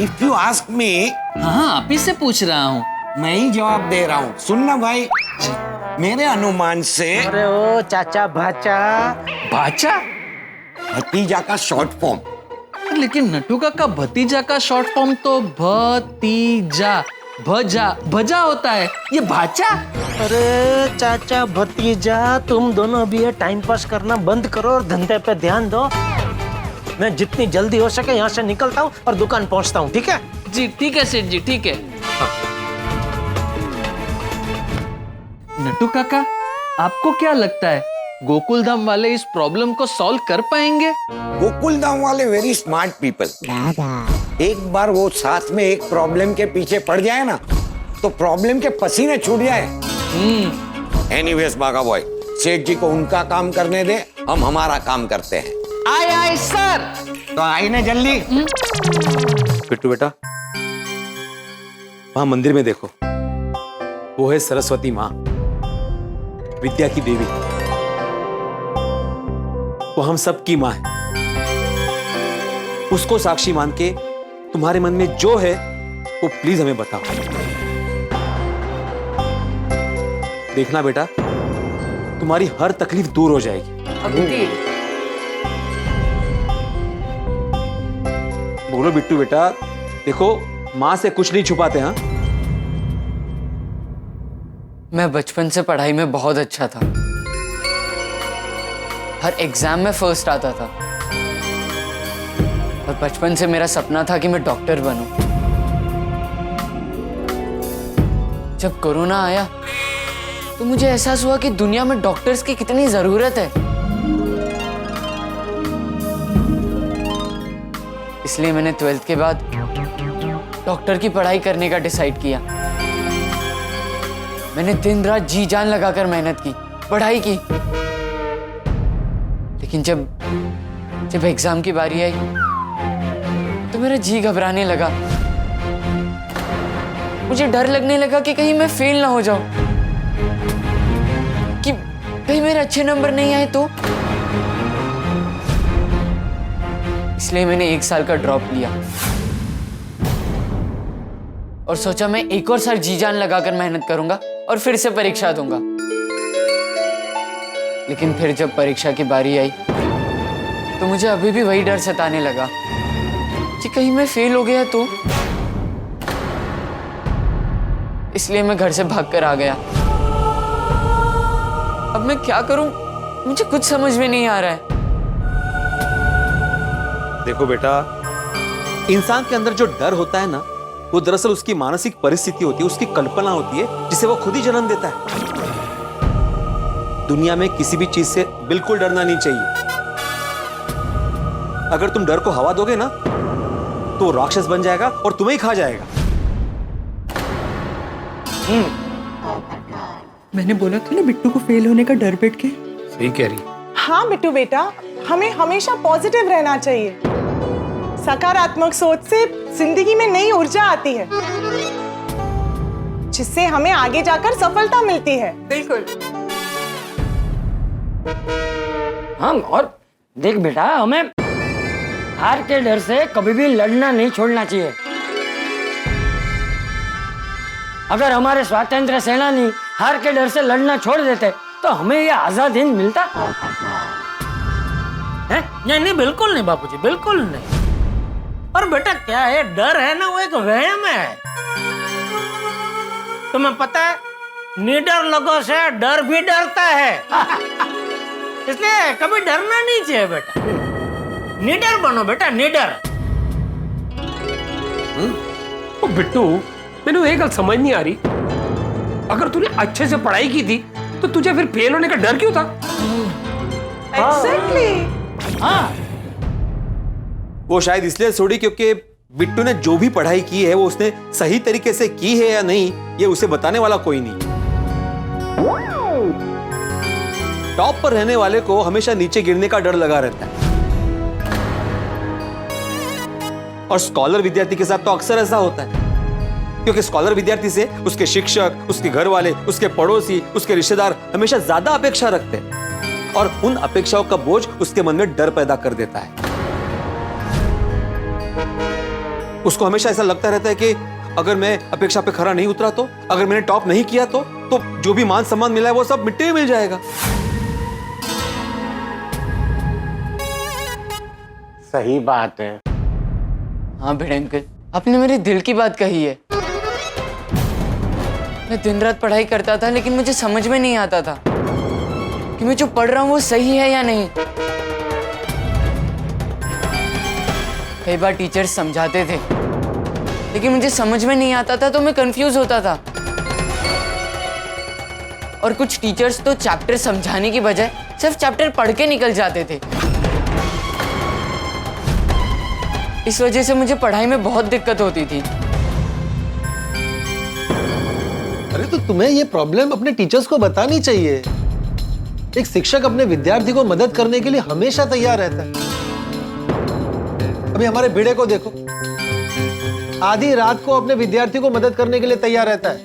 इफ यू आस्क मी, हाँ आप ही से पूछ रहा हूँ। मैं ही जवाब दे रहा हूँ। सुनना भाई, मेरे अनुमान से अरे ओ चाचा भाचा भतीजा का शॉर्ट फॉर्म। लेकिन नट्टू काका, भतीजा का शॉर्ट फॉर्म तो भतीजा भजा होता है, ये भाचा? अरे चाचा भतीजा, तुम दोनों भी ये टाइम पास करना बंद करो और धंधे पे ध्यान दो। मैं जितनी जल्दी हो सके यहाँ से निकलता हूँ और दुकान पहुँचता हूँ, ठीक है? जी ठीक है सेठ जी, ठीक है। नट्टू काका, आपको क्या लगता है गोकुलधाम वाले इस प्रॉब्लम को सॉल्व कर पाएंगे? गोकुलधाम वाले वेरी स्मार्ट पीपल। एक बार वो साथ में एक प्रॉब्लम के पीछे पड़ जाए ना, तो प्रॉब्लम के पसीने छूट जाए। एनीवेज बागा बॉय, सेठ जी को उनका काम करने दे, हम हमारा काम करते हैं। आए सर। तो आई ना जल्दी। बिट्टू बेटा, वहां मंदिर में देखो, वो है सरस्वती माँ, विद्या की देवी। वो हम सब की माँ है। उसको साक्षी मान के तुम्हारे मन में जो है वो प्लीज हमें बताओ। देखना बेटा, तुम्हारी हर तकलीफ दूर हो जाएगी। बोलो बिट्टू बेटा, देखो माँ से कुछ नहीं छुपाते। हाँ, मैं बचपन से पढ़ाई में बहुत अच्छा था। हर एग्जाम में फर्स्ट आता था और बचपन से मेरा सपना था कि मैं डॉक्टर बनूं। जब कोरोना आया तो मुझे एहसास हुआ कि दुनिया में डॉक्टर्स की कितनी जरूरत है। इसलिए मैंने 12th के बाद डॉक्टर की पढ़ाई करने का डिसाइड किया। मैंने दिन रात जी जान लगाकर मेहनत की, पढ़ाई की। लेकिन जब एग्जाम की बारी आई तो मेरा जी घबराने लगा। मुझे डर लगने लगा कि कहीं मैं फेल ना हो जाऊं, कि कहीं मेरे अच्छे नंबर नहीं आए तो। इसलिए मैंने 1 साल का ड्रॉप लिया और सोचा मैं एक और साल जी जान लगाकर मेहनत करूंगा और फिर से परीक्षा दूंगा। लेकिन फिर जब परीक्षा की बारी आई तो मुझे अभी भी वही डर सताने लगा कि कहीं मैं फेल हो गया तो। इसलिए मैं घर से भागकर आ गया। अब मैं क्या करूं, मुझे कुछ समझ में नहीं आ रहा है। देखो बेटा, इंसान के अंदर जो डर होता है ना, वो दरअसल उसकी मानसिक परिस्थिति होती है, उसकी कल्पना होती है, जिसे वो खुद ही जन्म देता है। दुनिया में किसी भी चीज से बिल्कुल डरना नहीं चाहिए। अगर तुम डर को हवा दोगे ना तो वो राक्षस बन जाएगा और तुम्हें ही खा जाएगा। मैंने बोला था ना बिट्टू को फेल होने का डर बैठ के। सही कह रही। हाँ बिट्टू बेटा, हमें हमेशा पॉजिटिव रहना चाहिए। सकारात्मक सोच से जिंदगी में नई ऊर्जा आती है, जिससे हमें आगे जाकर सफलता मिलती है। बिल्कुल। हाँ, और देख बेटा, हमें हार के डर से कभी भी लड़ना नहीं छोड़ना चाहिए। अगर हमारे स्वतंत्र सेनानी हार के डर से लड़ना छोड़ देते तो हमें यह आजाद हिंद मिलता है? नहीं, बिल्कुल नहीं बापूजी, बिल्कुल नहीं। और बेटा क्या है, डर है ना, वो एक वहम है। तुम्हें पता है, निडर लोगों से डर भी डरता है। इसलिए कभी डरना नहीं चाहिए बेटा। निडर बनो बेटा, निडर। ओ बिट्टू, मैंने एक गल समझ नहीं आ रही। अगर तूने अच्छे से पढ़ाई की थी तो तुझे फिर फेल होने का डर क्यों था? Exactly. हाँ, वो शायद इसलिए छोड़ी क्योंकि बिट्टू ने जो भी पढ़ाई की है वो उसने सही तरीके से की है या नहीं, ये उसे बताने वाला कोई नहीं। टॉप पर रहने वाले को हमेशा नीचे गिरने का डर लगा रहता है, और स्कॉलर विद्यार्थी के साथ तो अक्सर ऐसा होता है, क्योंकि स्कॉलर विद्यार्थी से उसके शिक्षक, उसके घर वाले, उसके पड़ोसी, उसके रिश्तेदार हमेशा ज्यादा अपेक्षा रखते हैं, और उन अपेक्षाओं का बोझ उसके मन में डर पैदा कर देता है। उसको हमेशा ऐसा लगता रहता है कि अगर मैं अपेक्षा पे खरा नहीं उतरा तो, अगर मैंने टॉप नहीं किया तो जो भी मान सम्मान मिला है वो सब मिट्टी में मिल जाएगा। सही बात है। हाँ भिड़े अंकल, आपने मेरे दिल की बात कही है। मैं दिन रात पढ़ाई करता था, लेकिन मुझे समझ में नहीं आता था कि मैं जो पढ़ रहा हूँ वो सही है या नहीं। कई बार टीचर्स समझाते थे, लेकिन मुझे समझ में नहीं आता था, तो मैं कंफ्यूज होता था। और कुछ टीचर्स तो चैप्टर समझाने की बजाय सिर्फ चैप्टर पढ़ के निकल जाते थे। इस वजह से मुझे पढ़ाई में बहुत दिक्कत होती थी। अरे तो तुम्हें ये प्रॉब्लम अपने टीचर्स को बतानी चाहिए। एक शिक्षक अपने विद्यार्थी को मदद करने के लिए हमेशा तैयार रहता है। अभी हमारे भिड़े को देखो, आधी रात को अपने विद्यार्थी को मदद करने के लिए तैयार रहता है।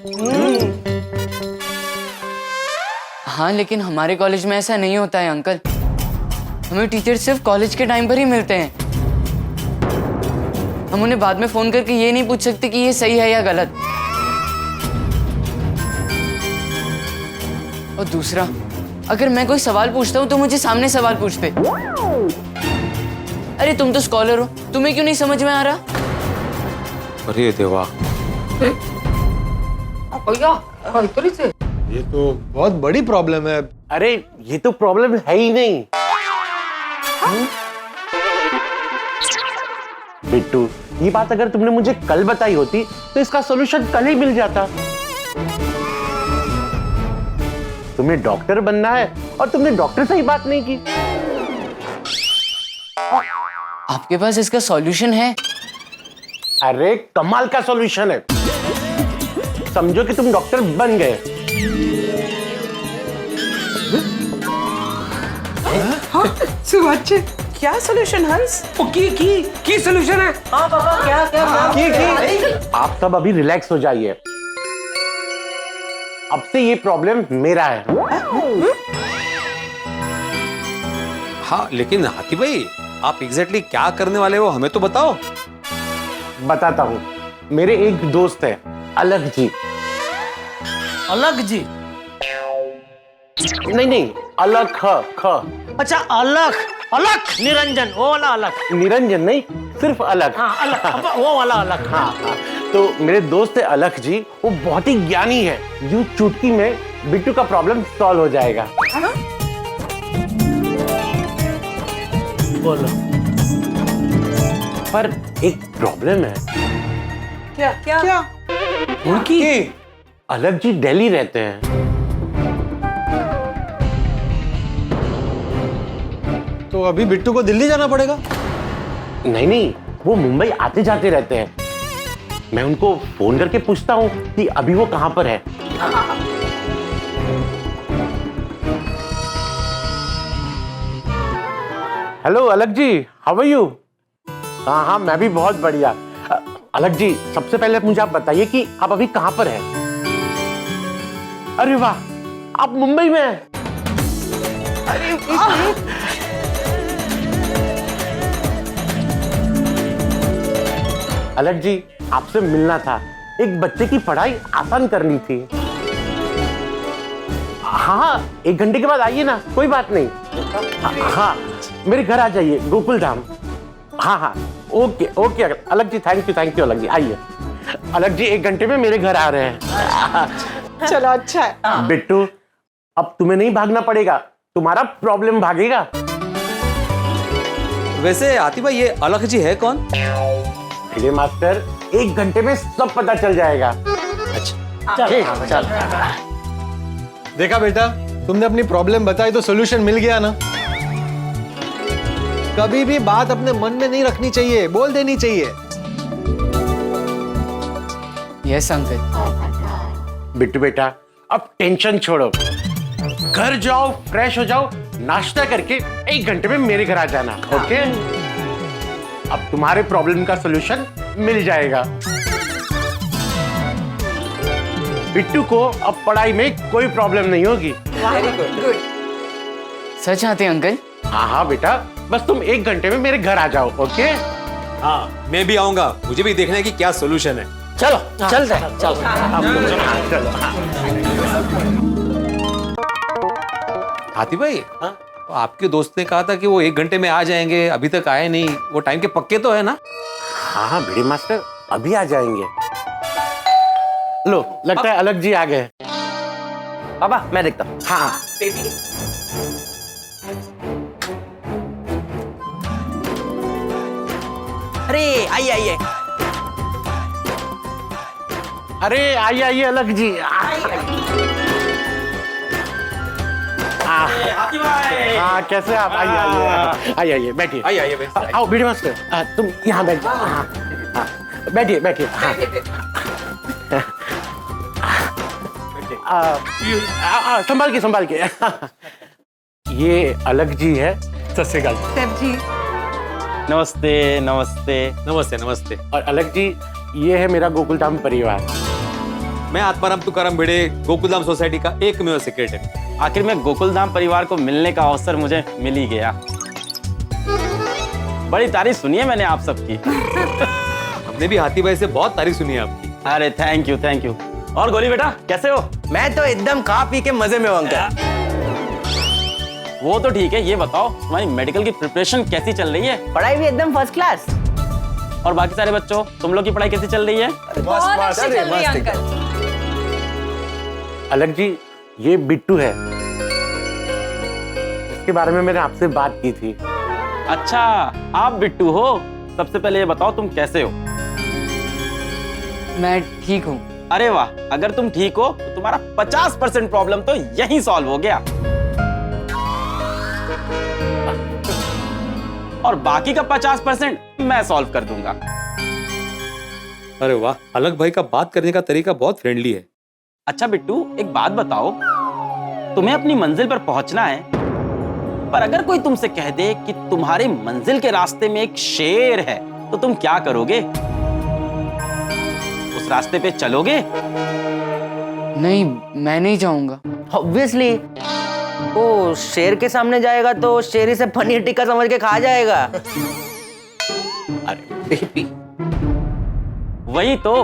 हाँ, लेकिन हमारे कॉलेज में ऐसा नहीं होता है अंकल। हमें टीचर सिर्फ कॉलेज के टाइम पर ही मिलते हैं। हम उन्हें बाद में फोन करके ये नहीं पूछ सकते कि ये सही है या गलत। और दूसरा, अगर मैं कोई सवाल पूछता हूँ तो मुझे सामने सवाल पूछते। अरे तुम तो स्कॉलर हो, तुम्हें क्यों नहीं समझ में आ रहा? अरे देवा, ये तो बहुत बड़ी प्रॉब्लम है। अरे ये तो प्रॉब्लम है ही नहीं। बिट्टू, ये बात अगर तुमने मुझे कल बताई होती तो इसका सॉल्यूशन कल ही मिल जाता। तुम्हें डॉक्टर बनना है और तुमने डॉक्टर से ही बात नहीं की। आपके पास इसका सॉल्यूशन है? अरे कमाल का सॉल्यूशन है। समझो कि तुम डॉक्टर बन गए। सुभाष, क्या सॉल्यूशन हंस? की सॉल्यूशन है। हाँ पापा, क्या आप सब अभी रिलैक्स हो जाइए। अब से ये प्रॉब्लम मेरा है। हाँ, लेकिन हाथी भाई, आप एग्जैक्टली क्या करने वाले हो हमें तो बताओ। बताता हूँ। मेरे एक दोस्त है, अलग जी। अलग जी? नहीं, अलग ख। अच्छा, अलग निरंजन, वो वाला अलग। निरंजन नहीं, सिर्फ अलग। हाँ, अलग, वो वाला अलग। हाँ। तो मेरे दोस्त है अलग जी, वो बहुत ही ज्ञानी है। यूं चुटकी में बिट्टू का प्रॉब्लम सॉल्व हो जाएगा। बोलो। पर एक प्रॉब्लम है। क्या? उनकी अलग जी दिल्ली रहते हैं। तो अभी बिट्टू को दिल्ली जाना पड़ेगा? नहीं, वो मुंबई आते जाते रहते हैं। मैं उनको फोन करके पूछता हूँ कि अभी वो कहाँ पर है। हेलो अलग जी, हाउ आर यू? हाँ, मैं भी बहुत बढ़िया। अलग जी, सबसे पहले मुझे आप बताइए कि आप अभी कहाँ पर हैं? अरे वाह, आप मुंबई में हैं। अलग जी, आपसे मिलना था। एक बच्चे की पढ़ाई आसान करनी थी। हाँ, 1 घंटे के बाद आइए ना, कोई बात नहीं। हाँ, मेरे घर आ जाइए, गोकुल धाम। हाँ, ओके अलग जी, थैंक यू अलग जी, आइए। अलग जी 1 घंटे में मेरे घर आ रहे हैं। चलो, अच्छा है। बिट्टू, अब तुम्हें नहीं भागना पड़ेगा, तुम्हारा प्रॉब्लम भागेगा। वैसे हाथी भाई, ये अलग जी है कौन? भिड़े मास्टर, 1 घंटे में सब पता चल जाएगा। अच्छा, चल। देखा बेटा, तुमने अपनी प्रॉब्लम बताई तो सॉल्यूशन मिल गया ना। कभी भी बात अपने मन में नहीं रखनी चाहिए, बोल देनी चाहिए। Yes uncle. बिट्टू बेटा, अब टेंशन छोड़ो, घर जाओ, फ्रेश हो जाओ, नाश्ता करके 1 घंटे में मेरे घर आ जाना। ओके? अब तुम्हारे प्रॉब्लम का सॉल्यूशन मिल जाएगा। बिट्टू को अब पढ़ाई में कोई प्रॉब्लम नहीं होगी। Very good. सच आते अंकल? हाँ बेटा, बस तुम 1 घंटे में मेरे घर आ जाओ। ओके? हाँ, मैं भी आऊंगा, मुझे भी देखना है कि क्या सॉल्यूशन है। चलो, चलते हैं। चलो। हाथी भाई, आपके दोस्त ने कहा था कि वो 1 घंटे में आ जाएंगे, अभी तक आए नहीं। वो टाइम के पक्के तो है ना? हाँ भिड़े मास्टर, अभी आ जाएंगे। लो, लगता है अलग जी आ गए। पापा, मैं देखता हूँ। हाँ। अरे आइए। अरे आइए अलग जी। हाँ, कैसे आप? आइए, बैठिए। आइए। आओ भिड़े मास्टर, तुम यहाँ बैठ जाओ। हाँ, बैठिए। हाँ, संभाल के। ये अलग जी है। सत श्री अकाल सर जी। नमस्ते। और अलग जी, ये है मेरा गोकुलधाम परिवार। मैं आत्माराम तुकाराम भिड़े, गोकुलधाम सोसाइटी का एकमेव सेक्रेटरी। आखिर में गोकुलधाम परिवार को मिलने का अवसर मुझे मिल ही गया। बड़ी तारीफ सुनी है मैंने आप सबकी। हमने भी हाथी भाई से बहुत तारीफ सुनी है आपकी। अरे थैंक यू थैंक यू। और गोली बेटा कैसे हो? मैं तो एकदम खा पी के मजे में हूं अंकल। वो तो ठीक है, ये बताओ तुम्हारी मेडिकल की प्रिपरेशन कैसी चल रही है? पढ़ाई भी एकदम फर्स्ट क्लास। और बाकी सारे बच्चों, तुम लोग की पढ़ाई कैसी चल रही है? बहुत अच्छी चल रही है अंकल। अलग जी, ये बिट्टू है, इसके बारे में मैंने आपसे बात की थी। अच्छा, आप बिट्टू हो। सबसे पहले ये बताओ तुम कैसे हो? मैं ठीक हूँ। अरे वाह, अगर तुम ठीक हो तो तुम्हारा 50% प्रॉब्लम तो यहीं सॉल्व हो गया, और बाकी का 50% मैं सॉल्व कर दूंगा। अरे वाह, अलग भाई का बात करने का तरीका बहुत फ्रेंडली है। अच्छा बिट्टू, एक बात बताओ, तुम्हें अपनी मंजिल पर पहुंचना है, पर अगर कोई तुमसे कह दे कि तुम्हारे मंजिल के रास्ते में एक शेर है, तो तुम क्या करोगे? उस रास्ते पे चलोगे? नहीं, मैं नहीं जाऊंगा। ऑब्वियसली, वो शेर के सामने जाएगा तो शेर इसे पनीर टिक्का समझ के खा जाएगा। अरे बेबी, वही तो,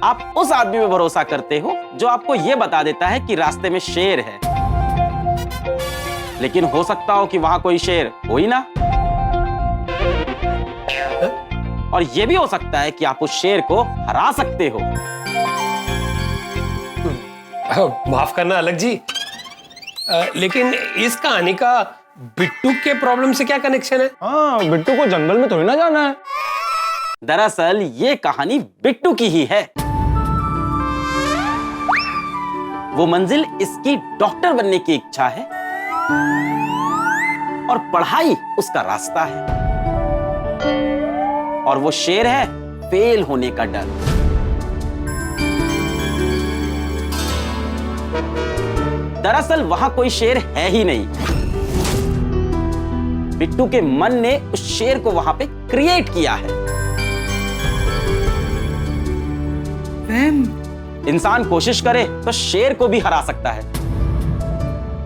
आप उस आदमी पे भरोसा करते हो जो आपको यह बता देता है कि रास्ते में शेर है, लेकिन हो सकता हो कि वहां कोई शेर हो ही ना, और यह भी हो सकता है कि आप उस शेर को हरा सकते हो। माफ करना अलग जी, लेकिन इस कहानी का बिट्टू के प्रॉब्लम से क्या कनेक्शन है? हाँ, बिट्टू को जंगल में थोड़ी ना जाना है। दरअसल ये कहानी बिट्टू की ही है। वो मंजिल इसकी डॉक्टर बनने की इच्छा है, और पढ़ाई उसका रास्ता है, और वो शेर है फेल होने का डर। दरअसल वहां कोई शेर है ही नहीं, बिट्टू के मन ने उस शेर को वहां पे क्रिएट किया है। इंसान कोशिश करे तो शेर को भी हरा सकता है,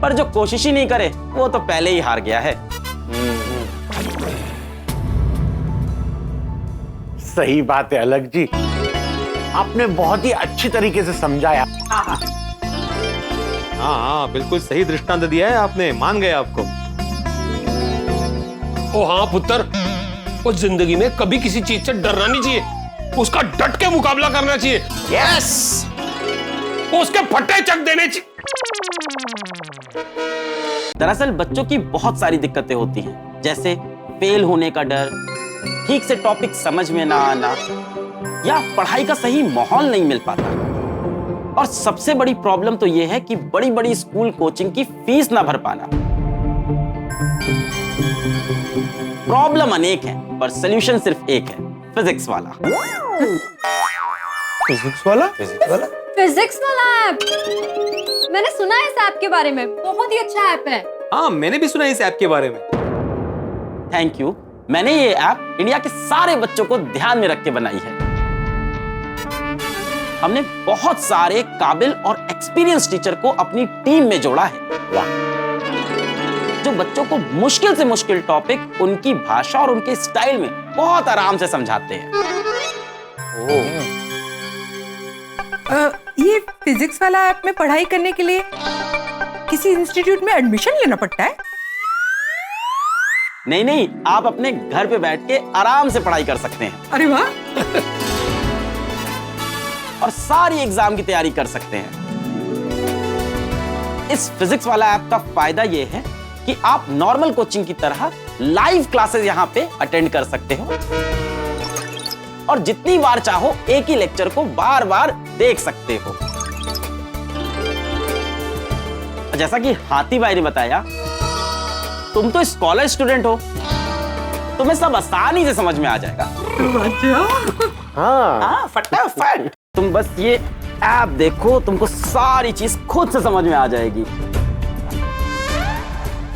पर जो कोशिश ही नहीं करे वो तो पहले ही हार गया है। सही बात है अलग जी, आपने बहुत ही अच्छी तरीके से समझाया। हाँ, बिल्कुल सही दृष्टांत दिया है आपने, मान गए आपको। ओ हाँ पुत्र, वो जिंदगी में कभी किसी चीज से डरना नहीं चाहिए, उसका डट के मुकाबला करना चाहिए। यस, उसके फट्टे चक देने चाहिए। दरअसल बच्चों की बहुत सारी दिक्कतें होती हैं, जैसे फेल होने का डर, ठीक से टॉपिक समझ में ना आना, या पढ़ाई का सही माहौल नहीं मिल पाता। और सबसे बड़ी प्रॉब्लम तो यह है कि बड़ी बड़ी स्कूल कोचिंग की फीस ना भर पाना। प्रॉब्लम अनेक है, पर सॉल्यूशन सिर्फ एक है, फिजिक्स वाला। फिजिक्स वाला? फिजिक्स वाला ऐप, मैंने सुना है इस ऐप के बारे में, बहुत ही अच्छा ऐप है। हाँ, मैंने भी सुना है इस ऐप के बारे में। Thank you. मैंने ये ऐप इंडिया के सारे बच्चों को ध्यान में रख के बनाई है। हमने बहुत सारे काबिल और एक्सपीरियंस टीचर को अपनी टीम में जोड़ा है। वाह, जो बच्चों को मुश्किल से मुश्किल टॉपिक उनकी भाषा और उनके स्टाइल में बहुत आराम से समझाते हैं। ये फिजिक्स वाला ऐप में पढ़ाई करने के लिए किसी इंस्टीट्यूट में एडमिशन लेना पड़ता है? नहीं नहीं, आप अपने घर पे बैठ के आराम से पढ़ाई कर सकते हैं। अरे वाह! और सारी एग्जाम की तैयारी कर सकते हैं। इस फिजिक्स वाला ऐप का फायदा यह है कि आप नॉर्मल कोचिंग की तरह लाइव क्लासेस यहां पे अटेंड कर सकते हो, और जितनी बार चाहो एक ही लेक्चर को बार बार देख सकते हो। जैसा कि हाथी भाई ने बताया, तुम तो स्कॉलर स्टूडेंट हो, तुम्हें सब आसानी से समझ में आ जाएगा। हाँ, फटाफट। तुम बस ये ऐप देखो, तुमको सारी चीज खुद से समझ में आ जाएगी,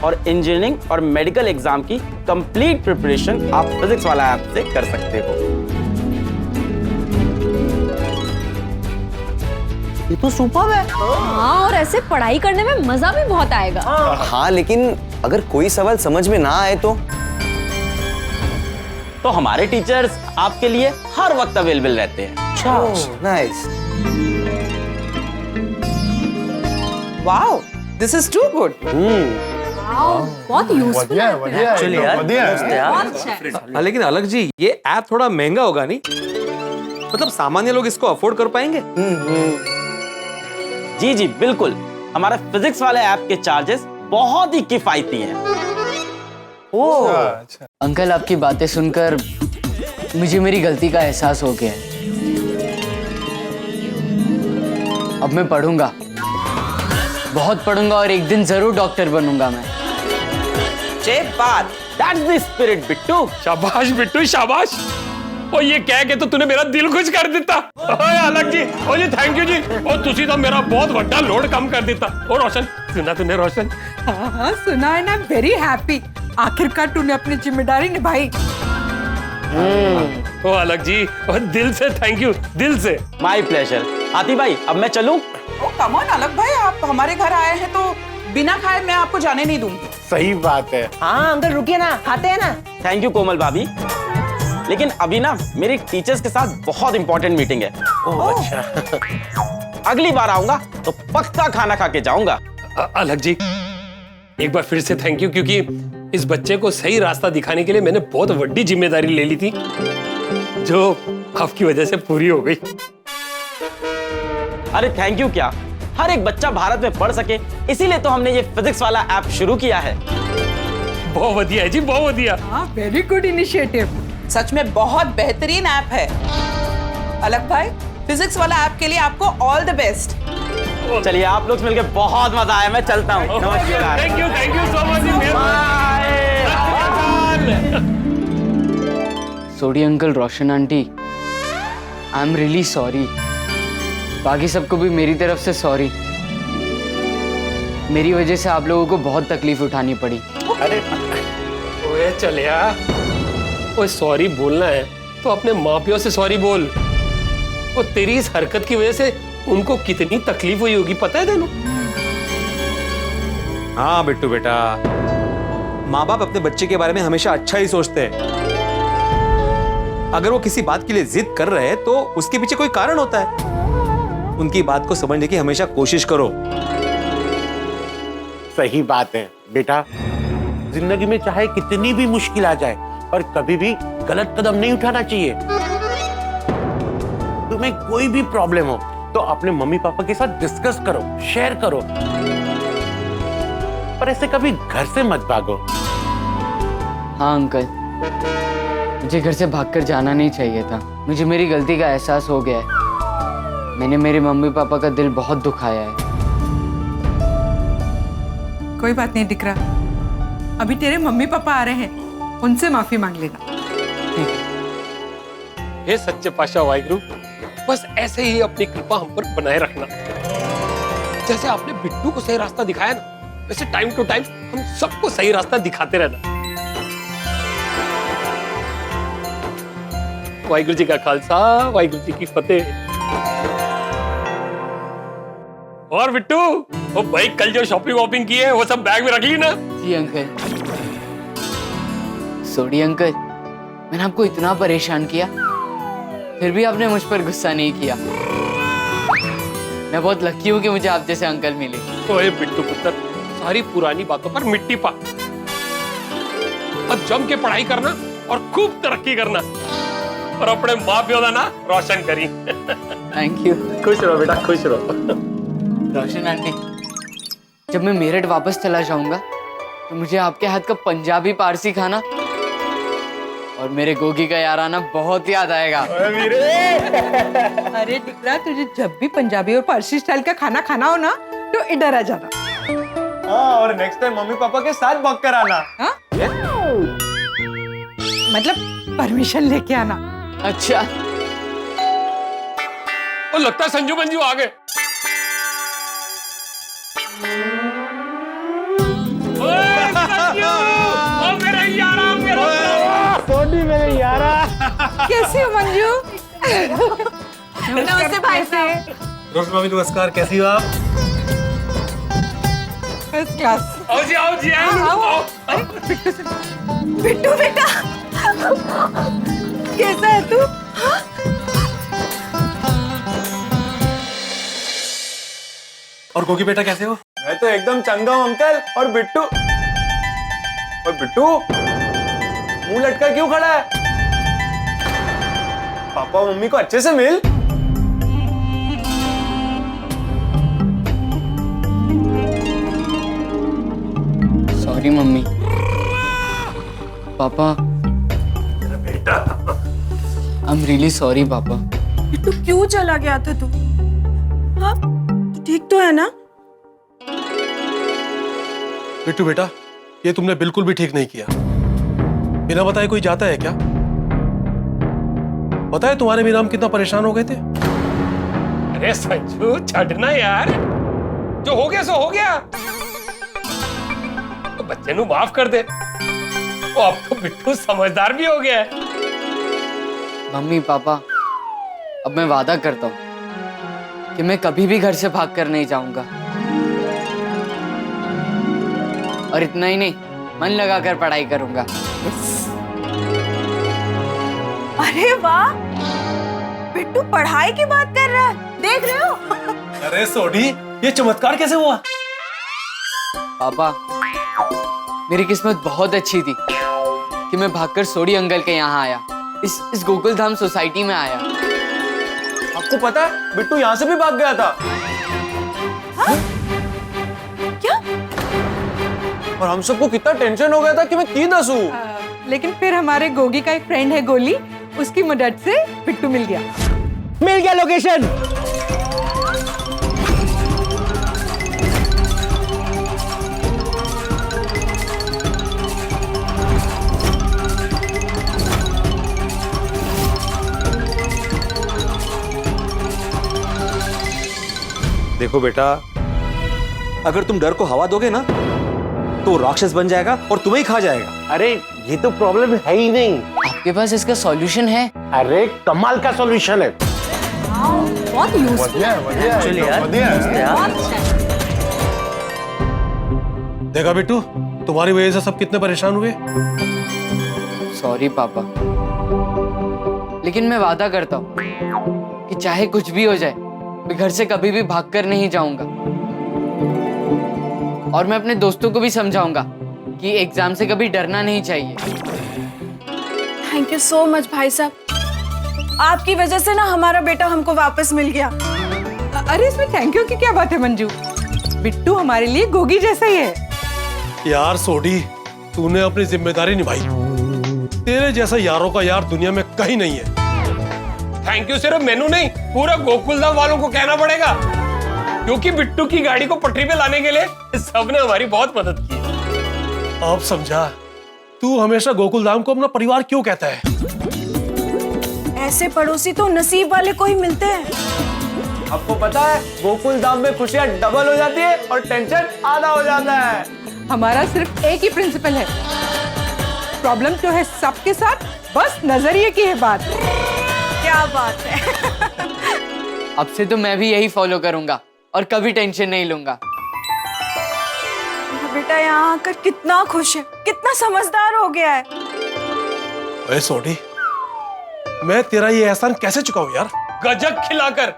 और इंजीनियरिंग और मेडिकल एग्जाम की कंप्लीट प्रिपरेशन आप फिजिक्स वाला ऐप से कर सकते हो। ये तो सुपर्ब है। हाँ, और ऐसे पढ़ाई करने में मजा भी बहुत आएगा। हाँ, लेकिन अगर कोई सवाल समझ में ना आए तो? तो हमारे टीचर्स आपके लिए हर वक्त अवेलेबल रहते हैं। Nice. Wow, this is too good. बहुत यूजफुल हाँ, लेकिन अलग जी ये ऐप थोड़ा महंगा होगा नहीं? मतलब सामान्य लोग इसको अफोर्ड कर पाएंगे? जी जी बिल्कुल, हमारा फिजिक्स वाले ऐप के चार्जेस बहुत ही किफायती हैं। अंकल आपकी बातें सुनकर मुझे मेरी गलती का एहसास हो गया है। अब मैं पढ़ूंगा, बहुत पढ़ूंगा और एक दिन जरूर डॉक्टर बनूंगा मैं। बात दैट्स द स्पिरिट बिट्टू। शाबाश बिट्टू शाबाश। और ये कह के तो तूने मेरा दिल खुश कर दिता। ओए अलग जी, ओ जी थैंक यू जी। और तुसी तो मेरा बहुत बड़ा लोड कम कर दिता। और रोशन सुना तूने रोशन? हाँ सुना है ना, वेरी हैप्पी। आखिरकार तूने अपनी जिम्मेदारी निभाई। ओ अलग जी, और दिल से थैंक यू, दिल से। My pleasure. आती भाई अब मैं चलूं? ओ कम ऑन अलग भाई, आप हमारे घर आए हैं तो बिना खाए मैं आपको जाने नहीं दूंगी। सही बात है। हाँ अंकल रुकिए ना, खाते हैं ना। थैंक यू कोमल भाभी, लेकिन अभी ना मेरी टीचर्स के साथ बहुत इंपॉर्टेंट मीटिंग है। ओह अच्छा। अगली बार आऊंगा तो पक्का खाना खा के जाऊंगा। अलग जी एक बार फिर से थैंक यू, क्योंकि इस बच्चे को सही रास्ता दिखाने के लिए मैंने बहुत बड़ी जिम्मेदारी ले ली थी, जो आपकी वजह से पूरी हो गई। अरे थैंक यू क्या, हर एक बच्चा भारत में पढ़ सके इसीलिए तो हमने ये फिजिक्स वाला ऐप शुरू किया है। बहुत बढ़िया है जी, बहुत बढ़िया। हाँ वेरी गुड इनिशिएटिव। सच में बहुत बेहतरीन ऐप है। अलग भाई, फिजिक्स वाला ऐप के लिए आपको ऑल द बेस्ट। चलिए आप लोग से मिलकर बहुत मजा आया, मैं चलता हूँ। नमस्कार। Thank you so much. Sodhi uncle, Roshan aunty, I am really sorry. बाकी सबको भी मेरी तरफ से सॉरी। मेरी वजह से आप लोगों को बहुत तकलीफ उठानी पड़ी। अरे ओए चलिया, ओए सॉरी बोलना है तो अपने माँ पियो से सॉरी बोल। वो तेरी इस हरकत की वजह से उनको कितनी तकलीफ हुई होगी पता है तेनू? हाँ बिट्टू बेटा, माँ बाप अपने बच्चे के बारे में हमेशा अच्छा ही सोचते हैं। अगर वो किसी बात के लिए जिद कर रहे हैं तो उसके पीछे कोई कारण होता है। उनकी बात को समझने की हमेशा कोशिश करो। सही बात है बेटा, जिंदगी में चाहे कितनी भी मुश्किल आ जाए पर कभी भी गलत कदम नहीं उठाना चाहिए। तुम्हें कोई भी प्रॉब्लम हो तो अपने मम्मी पापा के साथ डिस्कस करो, शेयर करो, पर ऐसे कभी घर से मत भागो। हाँ अंकल, मुझे घर से भागकर जाना नहीं चाहिए था। मुझे मेरी गलती का एहसास हो गया है। मैंने मेरे मम्मी पापा का दिल बहुत दुखाया है। कोई बात नहीं दिख रहा, अभी तेरे मम्मी पापा आ रहे हैं, उनसे माफी मांग लेना। हे सच्चे पातशाह वाहिगुरु, बस ऐसे ही अपनी कृपा हम पर बनाए रखना। जैसे आपने बिट्टू को सही रास्ता दिखाया ना, वैसे टाइम टू टाइम हम सबको सही रास्ता दिखाते रहना। वाहिगुरु जी का खालसा, वाहिगुरु जी की फतेह। और बिट्टू, वो भाई कल जो शॉपिंग वॉपिंग की है वो सब बैग में रख ली ना? जी अंकल। सोडी अंकल, मैंने आपको इतना परेशान किया, फिर भी आपने मुझ पर गुस्सा नहीं किया। मैं बहुत लकी हूँ कि मुझे आप जैसे अंकल मिले। ओए बिट्टू पुत्र, सारी पुरानी बातों पर मिट्टी पा। अब जम के पढ़ाई करना और खूब तरक्की करना, और अपने माँ प्यो का ना रोशन करी। Thank you. खुश रहो बेटा, खुश रहो। रोशन आंटी, जब मैं मेरठ वापस चला जाऊंगा तो मुझे आपके हाथ का पंजाबी पारसी खाना और मेरे गोगी का याराना बहुत याद आएगा। अरे दिकरा, तुझे जब भी पंजाबी और पारसी स्टाइल का खाना खाना हो ना तो इधर आ जाना। हाँ, और नेक्स्ट टाइम मम्मी पापा के साथ भाग कर आना। हाँ? मतलब परमिशन लेके आना। अच्छा। और लगता है संजू मंजू आ गए। कैसे हो मंजू? नमस्ते भाई साहब। रोशन भाभी नमस्कार, कैसी हो आप? First class. आओ जी, आओ जी, आओ। बिट्टू बेटा। और गोगी बेटा कैसे हो? मैं तो एकदम चंगा हूँ अंकल। और बिट्टू मुंह लटका क्यों खड़ा है? पापा मम्मी को अच्छे से मिल। Sorry mummy papa. बेटा आई एम रियली सॉरी पापा। बिट्टू क्यों चला गया था तू? हाँ तू ठीक तो है ना? बिट्टू बेटा, ये तुमने बिल्कुल भी ठीक नहीं किया। बिना बताए कोई जाता है क्या? पता है तुम्हारे भी नाम कितना परेशान हो गए थे? अरे संजू छड़ना यार, जो हो गया सो हो गया। तो बच्चे नु माफ कर दे। वो अब तो बिट्टू समझदार भी हो गया है। मम्मी पापा, अब मैं वादा करता हूँ कि मैं कभी भी घर से भाग कर नहीं जाऊंगा। और इतना ही नहीं, मन लगाकर पढ़ाई करूंगा। अरे वाह, बिट्टू पढ़ाई की बात कर रहा है, देख रहे हो? अरे सोडी, ये चमत्कार कैसे हुआ? पापा, मेरी किस्मत बहुत अच्छी थी कि मैं भागकर सोडी अंकल के यहाँ आया। इस गोकुल धाम सोसाइटी में आया। आपको पता है बिट्टू यहाँ से भी भाग गया था। हाँ? क्या? और हम सबको कितना टेंशन हो गया था कि मैं की दसूं। लेकिन फिर हमारे गोगी का एक फ्रेंड है गोली, उसकी मदद से बिट्टू मिल गया। लोकेशन। देखो बेटा, अगर तुम डर को हवा दोगे ना तो राक्षस बन जाएगा और तुम्हें ही खा जाएगा। अरे ये तो प्रॉब्लम है ही नहीं। आपके पास इसका सॉल्यूशन है? अरे कमाल का सॉल्यूशन है। बहुत यूजफुल देखा बिट्टू, तुम्हारी वजह से सब कितने परेशान हुए। सॉरी पापा, लेकिन मैं वादा करता हूँ कि चाहे कुछ भी हो जाए, मैं घर से कभी भी भागकर नहीं जाऊंगा। और मैं अपने दोस्तों को भी समझाऊंगा कि एग्जाम से कभी डरना नहीं चाहिए। थैंक यू सो मच भाई साहब, आपकी वजह से ना हमारा बेटा हमको वापस मिल गया। अरे इसमें थैंक यू की क्या बात है मंजू? बिट्टू हमारे लिए गोगी जैसा ही है। यार सोडी, तूने अपनी जिम्मेदारी निभाई। तेरे जैसा यारों का यार दुनिया में कहीं नहीं है। थैंक यू सिर्फ मेनू नहीं, पूरा गोकुलधाम वालों को कहना पड़ेगा, क्योंकि बिट्टू की गाड़ी को पटरी पे लाने के लिए सबने हमारी बहुत मदद की। अब समझा तू हमेशा गोकुलधाम को अपना परिवार क्यों कहता है। ऐसे पड़ोसी तो नसीब वाले को ही मिलते हैं। आपको पता है गोकुल धाम में खुशियाँ डबल हो जाती है और टेंशन आधा हो जाता है। हमारा सिर्फ एक ही प्रिंसिपल है, प्रॉब्लम जो है सबके साथ, बस नजरिए की है बात। क्या बात है। अब से तो मैं भी यही फॉलो करूंगा और कभी टेंशन नहीं लूंगा। बेटा यहाँ आकर कितना खुश है, कितना समझदार हो गया है। अरे सोडी, मैं तेरा ये एहसान कैसे चुकाऊं यार? गजक खिलाकर।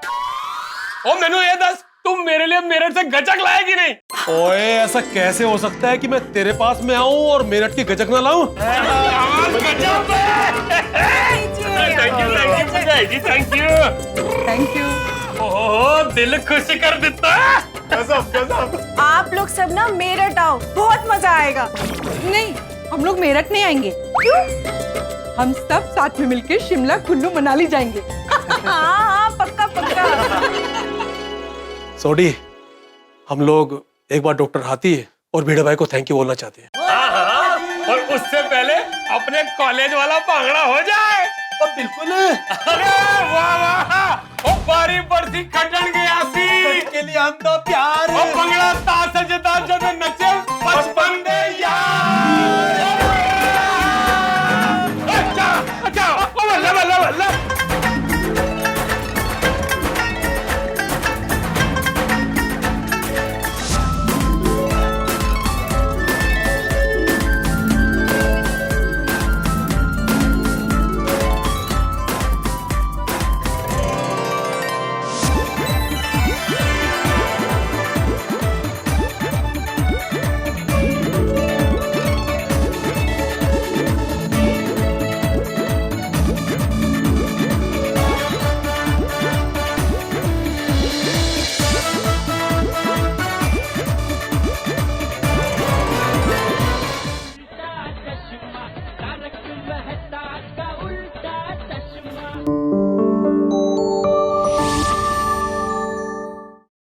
ओ मैनू ये दस, तुम मेरे लिए मेरठ से गजक लाएगी नहीं? ओए, ऐसा कैसे हो सकता है कि मैं तेरे पास में आऊं और मेरठ की गजक ना लाऊं? Thank you. ओह, दिल खुश कर देता है। आप लोग सब ना मेरठ आओ, बहुत मजा आएगा। नहीं, हम लोग मेरठ नहीं आएंगे। क्यों? हम सब साथ में मिलकर शिमला कुल्लू मनाली जाएंगे। हाँ, पक्का पक्का। सोडी, हम लोग एक बार डॉक्टर हाथी और भिड़े भाई को थैंक यू बोलना चाहते हैं। और उससे पहले अपने कॉलेज वाला भांगड़ा हो जाए। और बिल्कुल। अरे वाह वाह, ओ बारी बरसी खटन गया सी के लिए हम तो प्यार। ओ भंगड़ा ता सजदा जब नचे बचपन दे